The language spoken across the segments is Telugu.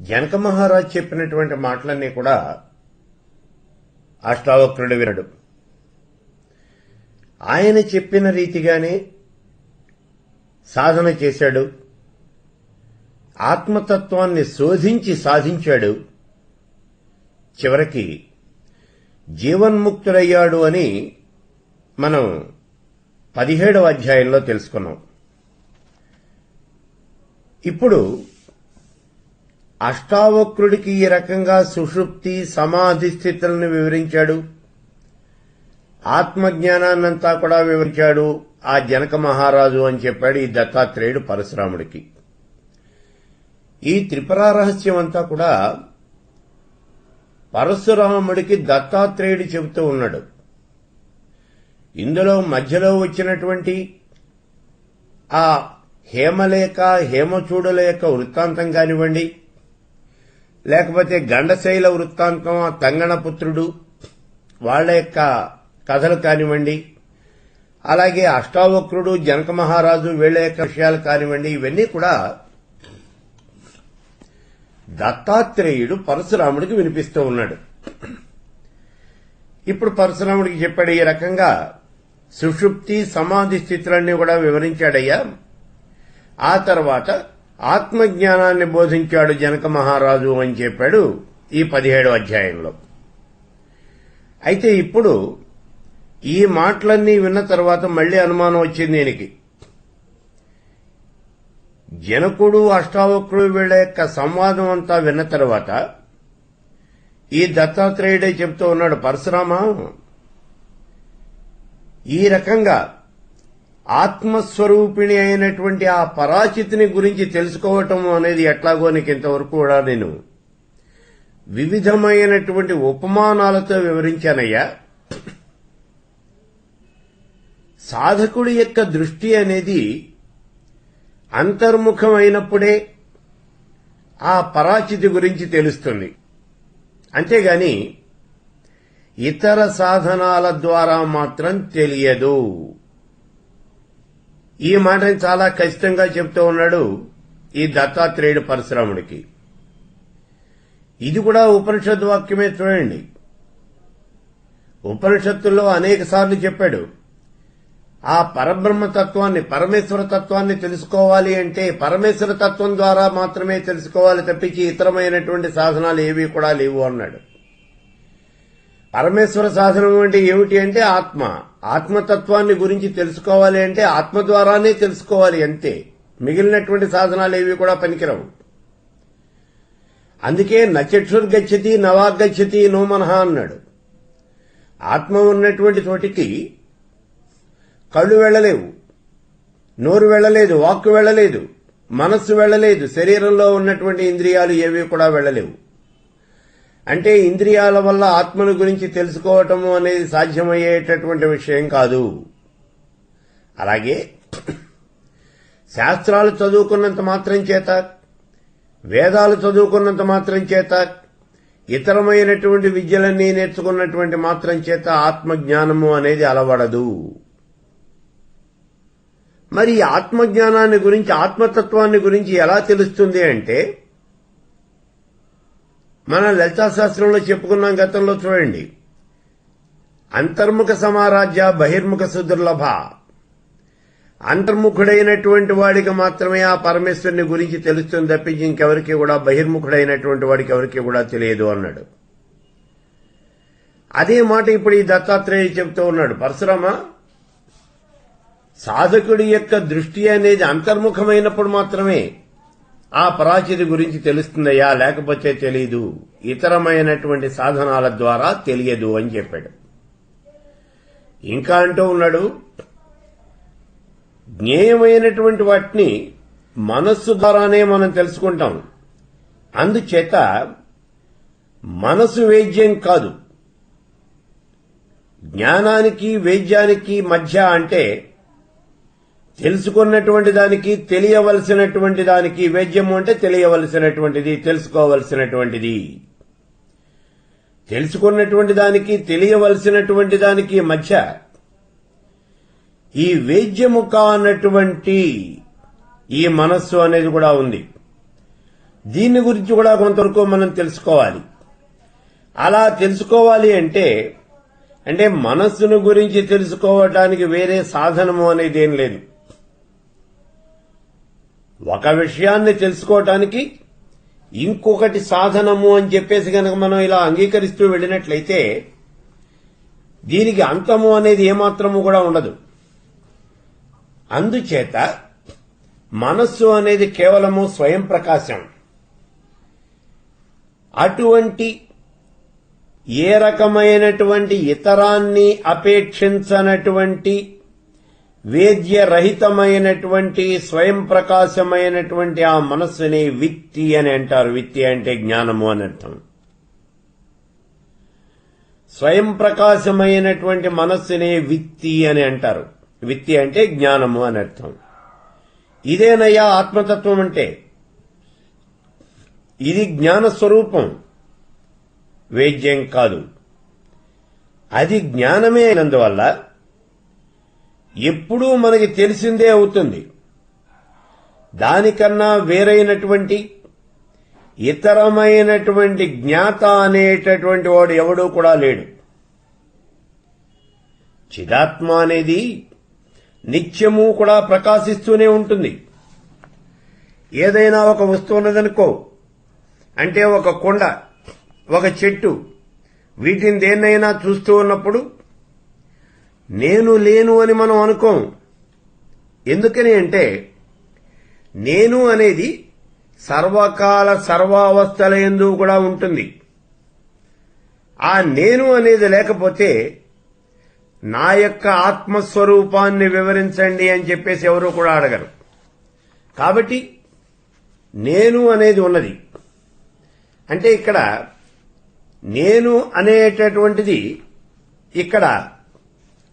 జనక మహారాజ్ చెప్పినటువంటి మాటలన్నీ కూడా అష్టావక్రుడు వినడు. ఆయన చెప్పిన రీతిగానే సాధన చేశాడు, ఆత్మతత్వాన్ని శోధించి సాధించాడు, చివరికి జీవన్ముక్తుడయ్యాడు అని మనం 17వ అధ్యాయంలో తెలుసుకున్నాం. ఇప్పుడు అష్టావక్రుడికి ఈ రకంగా సుషుప్తి సమాధి స్థితులను వివరించాడు, ఆత్మజ్ఞానాన్నంతా కూడా వివరించాడు ఆ జనక మహారాజు అని చెప్పాడు ఈ దత్తాత్రేయుడు పరశురాముడికి. ఈ త్రిపుర రహస్యం అంతా కూడా పరశురాముడికి దత్తాత్రేయుడు చెబుతూ ఉన్నాడు. ఇందులో మధ్యలో వచ్చినటువంటి ఆ హేమలేఖ హేమచూడుల యొక్క వృత్తాంతం కానివ్వండి, లేకపోతే గండశైల వృత్తాంతం ఆ తంగణపుత్రుడు వాళ్ల యొక్క కథలు కానివ్వండి, అలాగే అష్టావక్రుడు జనక మహారాజు వీళ్ల యొక్క విషయాలు కానివ్వండి, ఇవన్నీ కూడా దత్తాత్రేయుడు పరశురాముడికి వినిపిస్తూ ఉన్నాడు. ఇప్పుడు పరశురాముడికి చెప్పాడు, ఈ రకంగా సుషుప్తి సమాధి స్థితులన్నీ కూడా వివరించాడయ్యా. ఆ తర్వాత ఆత్మజ్ఞానాన్ని బోధించాడు జనక మహారాజు అని చెప్పాడు ఈ 17వ అధ్యాయంలో. అయితే ఇప్పుడు ఈ మాటలన్నీ విన్న తర్వాత మళ్లీ అనుమానం వచ్చింది దీనికి. జనకుడు అష్టావక్రుడు వీళ్ల యొక్క సంవాదం అంతా విన్న తర్వాత ఈ దత్తాత్రేయుడే చెప్తూ ఉన్నాడు, పరశురామ, ఈ రకంగా ఆత్మస్వరూపిణి అయినటువంటి ఆ పరాచితిని గురించి తెలుసుకోవటం అనేది ఎట్లాగో నీకు ఇంతవరకు కూడా నేను వివిధమైనటువంటి ఉపమానాలతో వివరించానయ్యా. సాధకుడి యొక్క దృష్టి అనేది అంతర్ముఖమైనప్పుడే ఆ పరాచితి గురించి తెలుస్తుంది, అంతేగాని ఇతర సాధనాల ద్వారా మాత్రం తెలియదు. ఈ మాటని చాలా ఖచ్చితంగా చెప్తూ ఉన్నాడు ఈ దత్తాత్రేయుడు పరశురాముడికి. ఇది కూడా ఉపనిషత్ వాక్యమే. చూడండి, ఉపనిషత్తుల్లో అనేక సార్లు చెప్పాడు, ఆ పరబ్రహ్మ తత్వాన్ని పరమేశ్వర తత్వాన్ని తెలుసుకోవాలి అంటే పరమేశ్వర తత్వం ద్వారా మాత్రమే తెలుసుకోవాలి తప్పించి ఇతరమైనటువంటి సాధనాలు ఏవి కూడా లేవు అన్నాడు. పరమేశ్వర సాధనం అంటే ఏమిటి అంటే ఆత్మతత్వాన్ని గురించి తెలుసుకోవాలి అంటే ఆత్మ ద్వారానే తెలుసుకోవాలి అంతే, మిగిలినటువంటి సాధనాలు ఏవి కూడా పనికిరావు. అందుకే నచక్షుర్గచ్చతి నవాగచ్చతి నో మనః అన్నాడు. ఆత్మ ఉన్నటువంటి చోటికి కళ్ళు వెళ్లలేవు, నోరు వెళ్లలేదు, వాక్కు వెళ్లలేదు, మనస్సు వెళ్లలేదు, శరీరంలో ఉన్నటువంటి ఇంద్రియాలు ఏవి కూడా వెళ్లలేవు. అంటే ఇంద్రియాల వల్ల ఆత్మను గురించి తెలుసుకోవటము అనేది సాధ్యమయ్యేటటువంటి విషయం కాదు. అలాగే శాస్త్రాలు చదువుకున్నంత మాత్రం చేత, వేదాలు చదువుకున్నంత మాత్రం చేత, ఇతరమైనటువంటి విద్యలన్నీ నేర్చుకున్నటువంటి మాత్రం చేత ఆత్మజ్ఞానము అనేది అలవడదు. మరి ఆత్మజ్ఞానాన్ని గురించి ఆత్మతత్వాన్ని గురించి ఎలా తెలుస్తుంది అంటే మన లలితా శాస్త్రంలో చెప్పుకున్నాం గతంలో. చూడండి, అంతర్ముఖ సమారాజ్య బహిర్ముఖ సుదుర్లభ. అంతర్ముఖుడైనటువంటి వాడికి మాత్రమే ఆ పరమేశ్వరుని గురించి తెలుస్తుంది తప్పించి ఇంకెవరికి కూడా బహిర్ముఖుడైనటువంటి వాడికి ఎవరికి కూడా తెలియదు అన్నాడు. అదే మాట ఇప్పుడు ఈ దత్తాత్రేయుడు చెబుతూ ఉన్నాడు, పరశురామ, సాధకుడి యొక్క దృష్టి అనేది అంతర్ముఖమైనప్పుడు మాత్రమే ఆ పరాచితి గురించి తెలుస్తుందయ్యా, లేకపోతే తెలీదు, ఇతరమైనటువంటి సాధనాల ద్వారా తెలియదు అని చెప్పాడు. ఇంకా అంటూ ఉన్నాడు, జ్ఞేయమైనటువంటి వాటిని మనస్సు ద్వారానే మనం తెలుసుకుంటాం. అందుచేత మనసు వేద్యం కాదు. జ్ఞానానికి వేద్యానికి మధ్య అంటే తెలుసుకున్నటువంటి దానికి తెలియవలసినటువంటి దానికి, వేద్యము అంటే తెలియవలసినటువంటిది, తెలుసుకోవలసినటువంటిది. తెలుసుకున్నటువంటి దానికి తెలియవలసినటువంటి దానికి మధ్య ఈ వేద్యము కానటువంటి ఈ మనస్సు అనేది కూడా ఉంది. దీని గురించి కూడా కొంతవరకు మనం తెలుసుకోవాలి. అలా తెలుసుకోవాలి అంటే మనస్సును గురించి తెలుసుకోవటానికి వేరే సాధనము అనేది ఏం లేదు. ఒక విషయాన్ని తెలుసుకోవటానికి ఇంకొకటి సాధనము అని చెప్పేసి గనక మనం ఇలా అంగీకరిస్తూ వెళ్ళినట్లయితే దీనికి అంతము అనేది ఏమాత్రము కూడా ఉండదు. అందుచేత మనస్సు అనేది కేవలము స్వయం ప్రకాశం. అటువంటి ఏ రకమైనటువంటి ఇతరాన్ని అపేక్షించనటువంటి వేద్యరహితమైనటువంటి స్వయం ప్రకాశమైనటువంటి ఆ మనస్సుని విత్తి అని అంటారు. విత్తి అంటే జ్ఞానము అని అర్థం. స్వయం ప్రకాశమైనటువంటి మనస్సుని విత్తి అని అంటారు. విత్తి అంటే జ్ఞానము అని అర్థం. ఇదేనయ్యా ఆత్మతత్వం అంటే. ఇది జ్ఞాన స్వరూపం, వేద్యం కాదు. అది జ్ఞానమే అయినందువల్ల ఎప్పుడూ మనకి తెలిసిందే అవుతుంది. దానికన్నా వేరైనటువంటి ఇతరమైనటువంటి జ్ఞాత అనేటటువంటి వాడు ఎవడూ కూడా లేడు. చిదాత్మ అనేది నిత్యము కూడా ప్రకాశిస్తూనే ఉంటుంది. ఏదైనా ఒక వస్తువు ఉన్నదనుకో, అంటే ఒక కొండ, ఒక చెట్టు, వీటిని దేన్నైనా చూస్తూ ఉన్నప్పుడు నేను లేను అని మనం అనుకోం. ఎందుకని అంటే నేను అనేది సర్వకాల సర్వావస్థల యందు కూడా ఉంటుంది. ఆ నేను అనేది లేకపోతే నా యొక్క ఆత్మస్వరూపాన్ని వివరించండి అని చెప్పేసి ఎవరూ కూడా అడగరు. కాబట్టి నేను అనేది ఉన్నది. అంటే ఇక్కడ నేను అనేటటువంటిది ఇక్కడ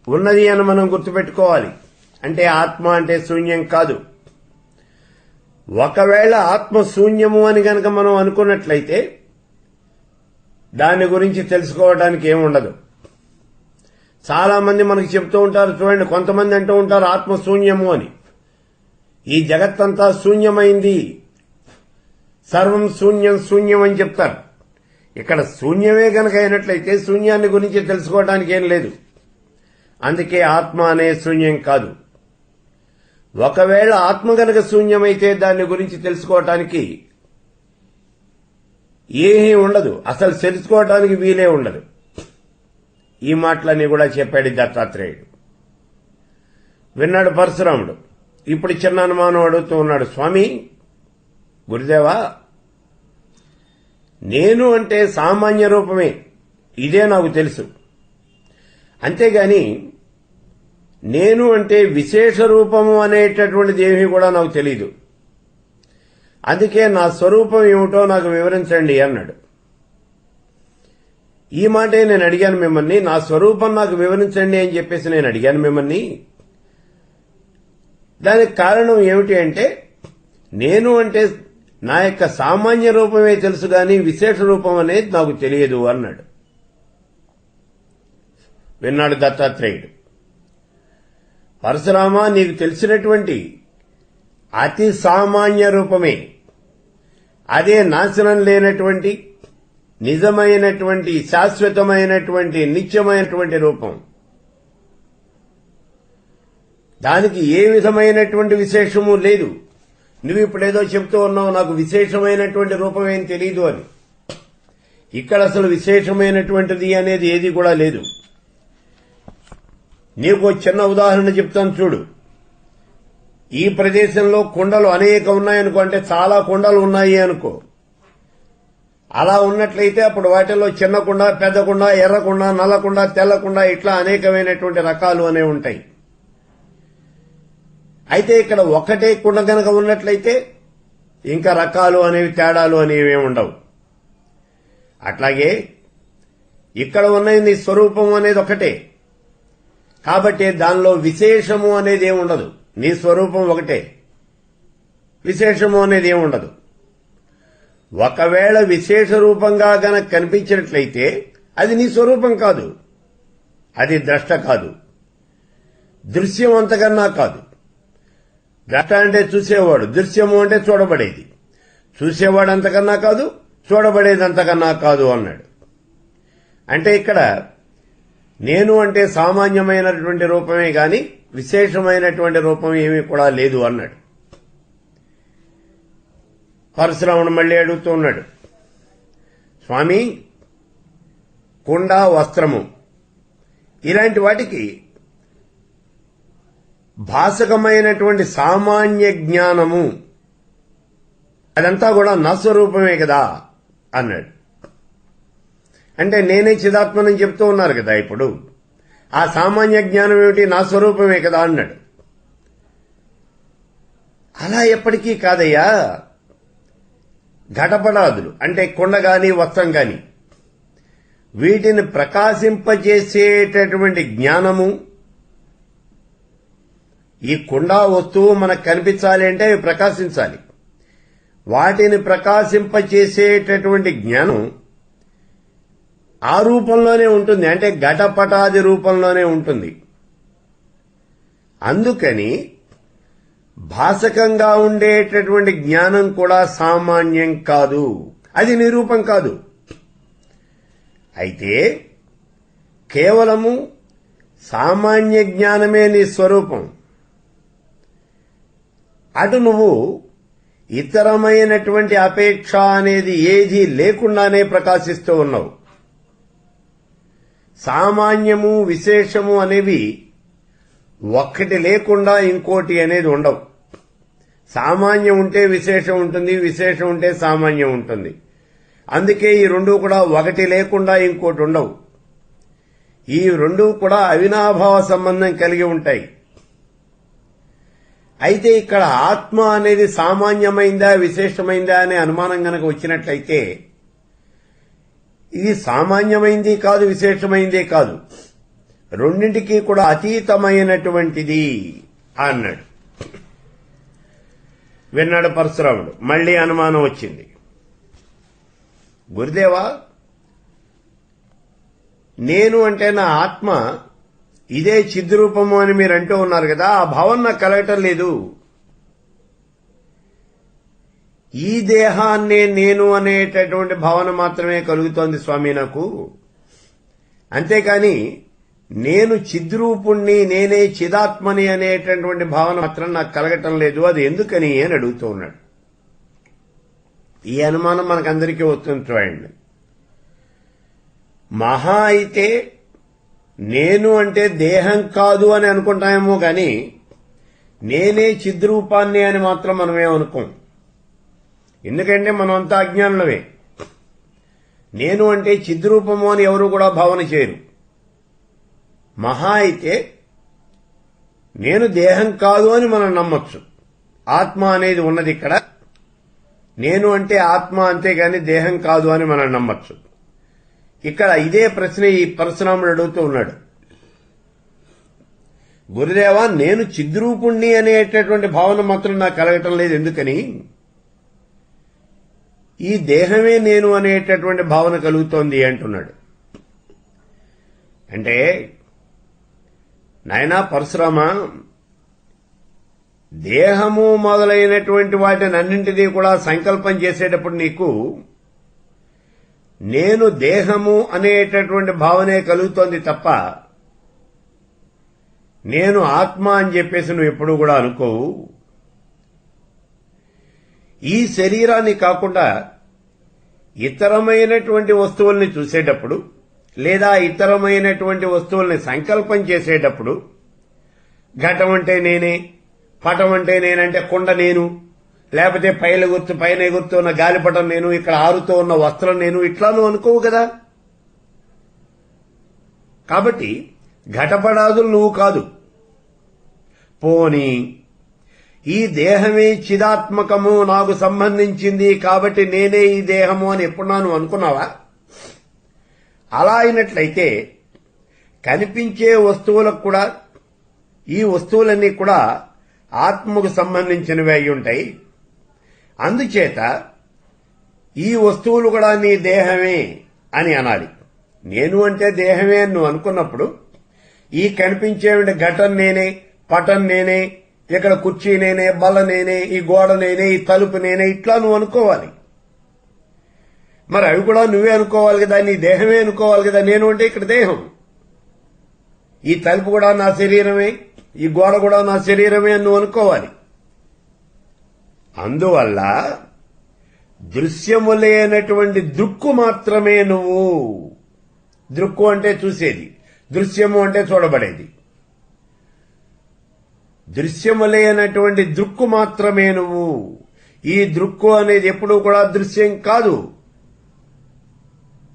ఉన్నది అని మనం గుర్తుపెట్టుకోవాలి. అంటే ఆత్మ అంటే శూన్యం కాదు. ఒకవేళ ఆత్మ శూన్యము అని గనక మనం అనుకున్నట్లయితే దాని గురించి తెలుసుకోవడానికి ఏముండదు. చాలా మంది మనకు చెప్తూ ఉంటారు, చూడండి, కొంతమంది అంటూ ఉంటారు ఆత్మ శూన్యము అని. ఈ జగత్తంతా శూన్యమైంది, సర్వం శూన్యం శూన్యం అని చెప్తారు. ఇక్కడ శూన్యమే గనక అయినట్లయితే శూన్యాన్ని గురించి తెలుసుకోవడానికి ఏం లేదు. అందుకే ఆత్మ అనే శూన్యం కాదు. ఒకవేళ ఆత్మ గనక శూన్యమైతే దాని గురించి తెలుసుకోవటానికి ఏమీ ఉండదు, అసలు తెలుసుకోవటానికి వీలే ఉండదు. ఈ మాటలన్నీ కూడా చెప్పాడు దత్తాత్రేయుడు. విన్నాడు పరశురాముడు. ఇప్పుడు చిన్న అనుమానం అడుగుతూ ఉన్నాడు, స్వామి గురుదేవా, నేను అంటే సామాన్య రూపమే, ఇదే నాకు తెలుసు. అంతేగాని నేను అంటే విశేష రూపము అనేటటువంటిది ఏమీ కూడా నాకు తెలీదు. అందుకే నా స్వరూపం ఏమిటో నాకు వివరించండి అన్నాడు. ఈ మాటే నేను అడిగాను మిమ్మల్ని, నా స్వరూపం నాకు వివరించండి అని చెప్పేసి నేను అడిగాను మిమ్మల్ని. దానికి కారణం ఏమిటి అంటే నేను అంటే నా యొక్క సామాన్య రూపమే తెలుసు గాని విశేష రూపం అనేది నాకు తెలియదు అన్నాడు. విన్నాడు దత్తాత్రేయుడు. పరశురామ, నీకు తెలిసినటువంటి అతి సామాన్య రూపమే, అదే నాశనం లేనటువంటి నిజమైనటువంటి శాశ్వతమైనటువంటి నిత్యమైనటువంటి రూపం. దానికి ఏ విధమైనటువంటి విశేషము లేదు. నువ్వు ఇప్పుడేదో చెప్తూ ఉన్నావు, నాకు విశేషమైనటువంటి రూపం ఏం తెలీదు అని. ఇక్కడ అసలు విశేషమైనటువంటిది అనేది ఏది కూడా లేదు. నీకు చిన్న ఉదాహరణ చెప్తాను చూడు. ఈ ప్రదేశంలో కొండలు అనేక ఉన్నాయనుకో, అంటే చాలా కొండలు ఉన్నాయి అనుకో. అలా ఉన్నట్లయితే అప్పుడు వాటిల్లో చిన్న కొండ, పెద్ద కొండ, ఎర్రకొండ, నల్లకొండ, తెల్లకొండ, ఇట్లా అనేకమైనటువంటి రకాలు అనేవి ఉంటాయి. అయితే ఇక్కడ ఒకటే కొండ గనక ఉన్నట్లయితే ఇంకా రకాలు అనేవి, తేడాలు అనేవి ఉండవు. అట్లాగే ఇక్కడ ఉన్నది నీ స్వరూపం అనేది ఒకటే. కాబట్టి దానిలో విశేషము అనేది ఏముండదు. నీ స్వరూపం ఒకటే, విశేషము అనేది ఏముండదు. ఒకవేళ విశేష రూపంగా గనక కనిపించినట్లయితే అది నీ స్వరూపం కాదు, అది ద్రష్ట కాదు, దృశ్యం అంతకన్నా కాదు. ద్రష్ట అంటే చూసేవాడు, దృశ్యము అంటే చూడబడేది. చూసేవాడంతకన్నా కాదు, చూడబడేదంతకన్నా కాదు అన్నాడు. అంటే ఇక్కడ నేను అంటే సామాన్యమైనటువంటి రూపమే గాని విశేషమైనటువంటి రూపం ఏమీ కూడా లేదు అన్నాడు. పరశురాముడు మళ్లీ అడుగుతూ ఉన్నాడు, స్వామి, కుండ, వస్త్రము ఇలాంటి వాటికి భాసకమైనటువంటి సామాన్య జ్ఞానము అదంతా కూడా నా స్వరూపమే కదా అన్నాడు. అంటే నేనే చిదాత్మనని చెప్తూ ఉన్నారు కదా, ఇప్పుడు ఆ సామాన్య జ్ఞానం ఏమిటి? నా స్వరూపమే కదా అన్నాడు. అలా ఎప్పటికీ కాదయ్యా. ఘటపటాదులు అంటే కుండ గాని వస్త్రం గాని వీటిని ప్రకాశింపజేసేటటువంటి జ్ఞానము, ఈ కుండ వస్తువు మనకు కనిపించాలి అంటే అవి ప్రకాశించాలి. వాటిని ప్రకాశింపచేసేటటువంటి జ్ఞానం ఆ రూపంలోనే ఉంటుంది, అంటే ఘటపటాది రూపంలోనే ఉంటుంది. అందుకని భాసకంగా ఉండేటటువంటి జ్ఞానం కూడా సామాన్యం కాదు, అది నిరూపం కాదు. అయితే కేవలము సామాన్య జ్ఞానమే నీ స్వరూపం. అటు నువ్వు ఇతరమైనటువంటి అపేక్ష అనేది ఏదీ లేకుండానే ప్రకాశిస్తూ ఉన్నావు. సామాన్యము విశేషము అనేవి ఒక్కటి లేకుండా ఇంకోటి అనేది ఉండవు. సామాన్యం ఉంటే విశేషం ఉంటుంది, విశేషం ఉంటే సామాన్యం ఉంటుంది. అందుకే ఈ రెండు కూడా ఒకటి లేకుండా ఇంకోటి ఉండవు. ఈ రెండు కూడా అవినాభావ సంబంధం కలిగి ఉంటాయి. అయితే ఇక్కడ ఆత్మ అనేది సామాన్యమైందా విశేషమైందా అనే అనుమానం గనక వచ్చినట్లయితే ఇది సామాన్యమైంది కాదు, విశేషమైందే కాదు, రెండింటికి కూడా అతీతమైనటువంటిది అన్నాడు. విన్నాడు పరశురాముడు. మళ్లీ అనుమానం వచ్చింది. గురుదేవా, నేను అంటే నా ఆత్మ ఇదే చిద్రూపము అని మీరు అంటూ ఉన్నారు కదా, ఆ భావం నాకు కలగటం లేదు. ఈ దేహాన్నే నేను అనేటటువంటి భావన మాత్రమే కలుగుతోంది స్వామి నాకు. అంతేకాని నేను చిద్రూపుణ్ణి, నేనే చిదాత్మని అనేటటువంటి భావన మాత్రం నాకు కలగటం లేదు. అది ఎందుకని అని అడుగుతూ ఉన్నాడు. ఈ అనుమానం మనకందరికీ వస్తుంది చూడండి. మహా అయితే నేను అంటే దేహం కాదు అని అనుకుంటామేమో గాని నేనే చిద్రూపాన్ని అని మాత్రం మనమేమనుకోం. ఎందుకంటే మనమంతా అజ్ఞానులమే. నేను అంటే చిద్రూపము అని ఎవరు కూడా భావన చేయరు. మహా అయితే నేను దేహం కాదు అని మనం నమ్మొచ్చు. ఆత్మ అనేది ఉన్నది ఇక్కడ. నేను అంటే ఆత్మ, అంతేగాని దేహం కాదు అని మనం నమ్మొచ్చు. ఇక్కడ ఇదే ప్రశ్న ఈ పరశురాముడు అడుగుతూ ఉన్నాడు. గురుదేవా, నేను చిద్రూపుణ్ణి అనేటటువంటి భావన మాత్రం నాకు కలగటం లేదు, ఎందుకని? ఈ దేహమే నేను అనేటటువంటి భావన కలుగుతోంది అంటున్నాడు. అంటే నాయనా పరశురామ, దేహము మొదలైనటువంటి వాటిని అన్నింటినీ కూడా సంకల్పం చేసేటప్పుడు నీకు నేను దేహము అనేటటువంటి భావనే కలుగుతోంది తప్ప నేను ఆత్మ అని చెప్పేసి నువ్వు ఎప్పుడూ కూడా అనుకోవు. ఈ శరీరాన్ని కాకుండా ఇతరమైనటువంటి వస్తువుల్ని చూసేటప్పుడు లేదా ఇతరమైనటువంటి వస్తువుల్ని సంకల్పం చేసేటప్పుడు ఘటం అంటే నేనే, పటం అంటే నేనంటే కుండ నేను, లేకపోతే పైన ఎగురుతూ ఉన్న గాలిపటం నేను, ఇక్కడ ఆరుతూ ఉన్న వస్త్రం నేను, ఇట్లా నువ్వు అనుకోవు కదా. కాబట్టి ఘటపడాదులు నువ్వు కాదు. పోనీ ఈ దేహమే చిదాత్మకము, నాకు సంబంధించింది కాబట్టి నేనే ఈ దేహము అని ఎప్పుడన్నా నువ్వు అనుకున్నావా? అలా అయినట్లయితే కనిపించే వస్తువులకు కూడా, ఈ వస్తువులన్నీ కూడా ఆత్మకు సంబంధించినవి అయి ఉంటాయి. అందుచేత ఈ వస్తువులు కూడా నీ దేహమే అని అనాలి. నేను అంటే దేహమే అని నువ్వు అనుకున్నప్పుడు ఈ కనిపించే ఘటన నేనే, పటం నేనే, ఇక్కడ కుర్చీ నేనే, బల్ల నేనే, ఈ గోడ నేనే, ఈ తలుపు నేనే, ఇట్లా నువ్వు అనుకోవాలి. మరి అవి కూడా నువ్వే అనుకోవాలి కదా, నీ దేహమే అనుకోవాలి కదా. నేను అంటే ఇక్కడ దేహం, ఈ తలుపు కూడా నా శరీరమే, ఈ గోడ కూడా నా శరీరమే అని నువ్వు అనుకోవాలి. అందువల్ల దృశ్యము లేనటువంటి దృక్కు మాత్రమే నువ్వు. దృక్కు అంటే చూసేది, దృశ్యము అంటే చూడబడేది. దృశ్యము లేనటువంటి దృక్కు మాత్రమే నువ్వు. ఈ దృక్కు అనేది ఎప్పుడూ కూడా దృశ్యం కాదు.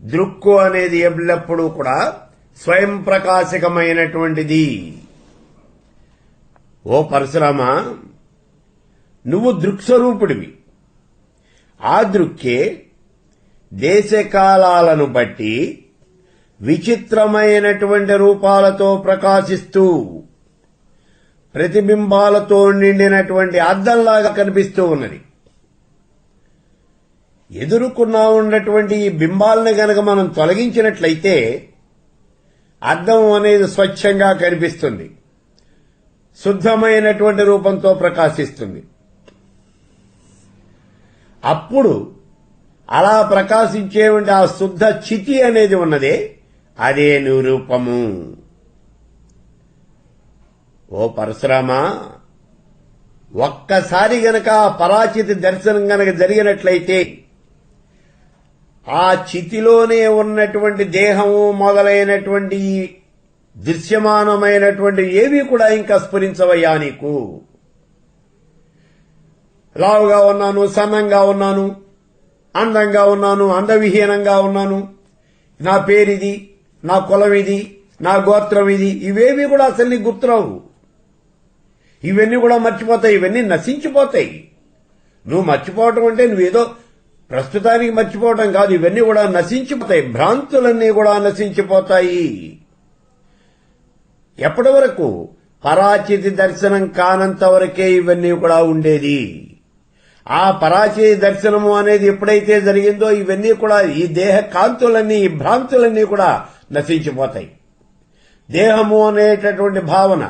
దృక్కు అనేది ఎల్లప్పుడూ కూడా స్వయం ప్రకాశకమైనటువంటిది. ఓ పరశురామ, నువ్వు దృక్స్వరూపుడివి. ఆ దృక్కే దేశకాలాలను బట్టి విచిత్రమైనటువంటి రూపాలతో ప్రకాశిస్తూ ప్రతిబింబాలతో నిండినటువంటి అద్దంలాగా కనిపిస్తూ ఉన్నది. ఎదురుకున్నా ఉన్నటువంటి ఈ బింబాలను గనక మనం తొలగించినట్లయితే అద్దం అనేది స్వచ్ఛంగా కనిపిస్తుంది, శుద్ధమైనటువంటి రూపంతో ప్రకాశిస్తుంది. అప్పుడు అలా ప్రకాశించేటువంటి ఆ శుద్ధ చితి అనేది ఉన్నదే, అదే నిరూపము. ఓ పరశురామ, ఒక్కసారి గనక ఆ పరాచితి దర్శనం గనక జరిగినట్లయితే ఆ చితిలోనే ఉన్నటువంటి దేహము మొదలైనటువంటి దృశ్యమానమైనటువంటి ఏవి కూడా ఇంకా స్ఫురించవయ్యా నీకు. లావుగా ఉన్నాను, సన్నంగా ఉన్నాను, అందంగా ఉన్నాను, అందవిహీనంగా ఉన్నాను, నా పేరిది, నా కులం ఇది, నా గోత్రం ఇది, ఇవేవి కూడా అసలు నీకు గుర్తురావు. ఇవన్నీ కూడా మర్చిపోతాయి, ఇవన్నీ నశించిపోతాయి. నువ్వు మర్చిపోవటం అంటే నువ్వేదో ప్రస్తుతానికి మర్చిపోవటం కాదు, ఇవన్నీ కూడా నశించిపోతాయి. భ్రాంతులన్నీ కూడా నశించిపోతాయి. ఎప్పటి వరకు? పరాచితి దర్శనం కానంత వరకే ఇవన్నీ కూడా ఉండేది. ఆ పరాచితి దర్శనము అనేది ఎప్పుడైతే జరిగిందో ఇవన్నీ కూడా, ఈ దేహ కాంతులన్నీ, ఈ భ్రాంతులన్నీ కూడా నశించిపోతాయి. దేహము అనేటటువంటి భావన,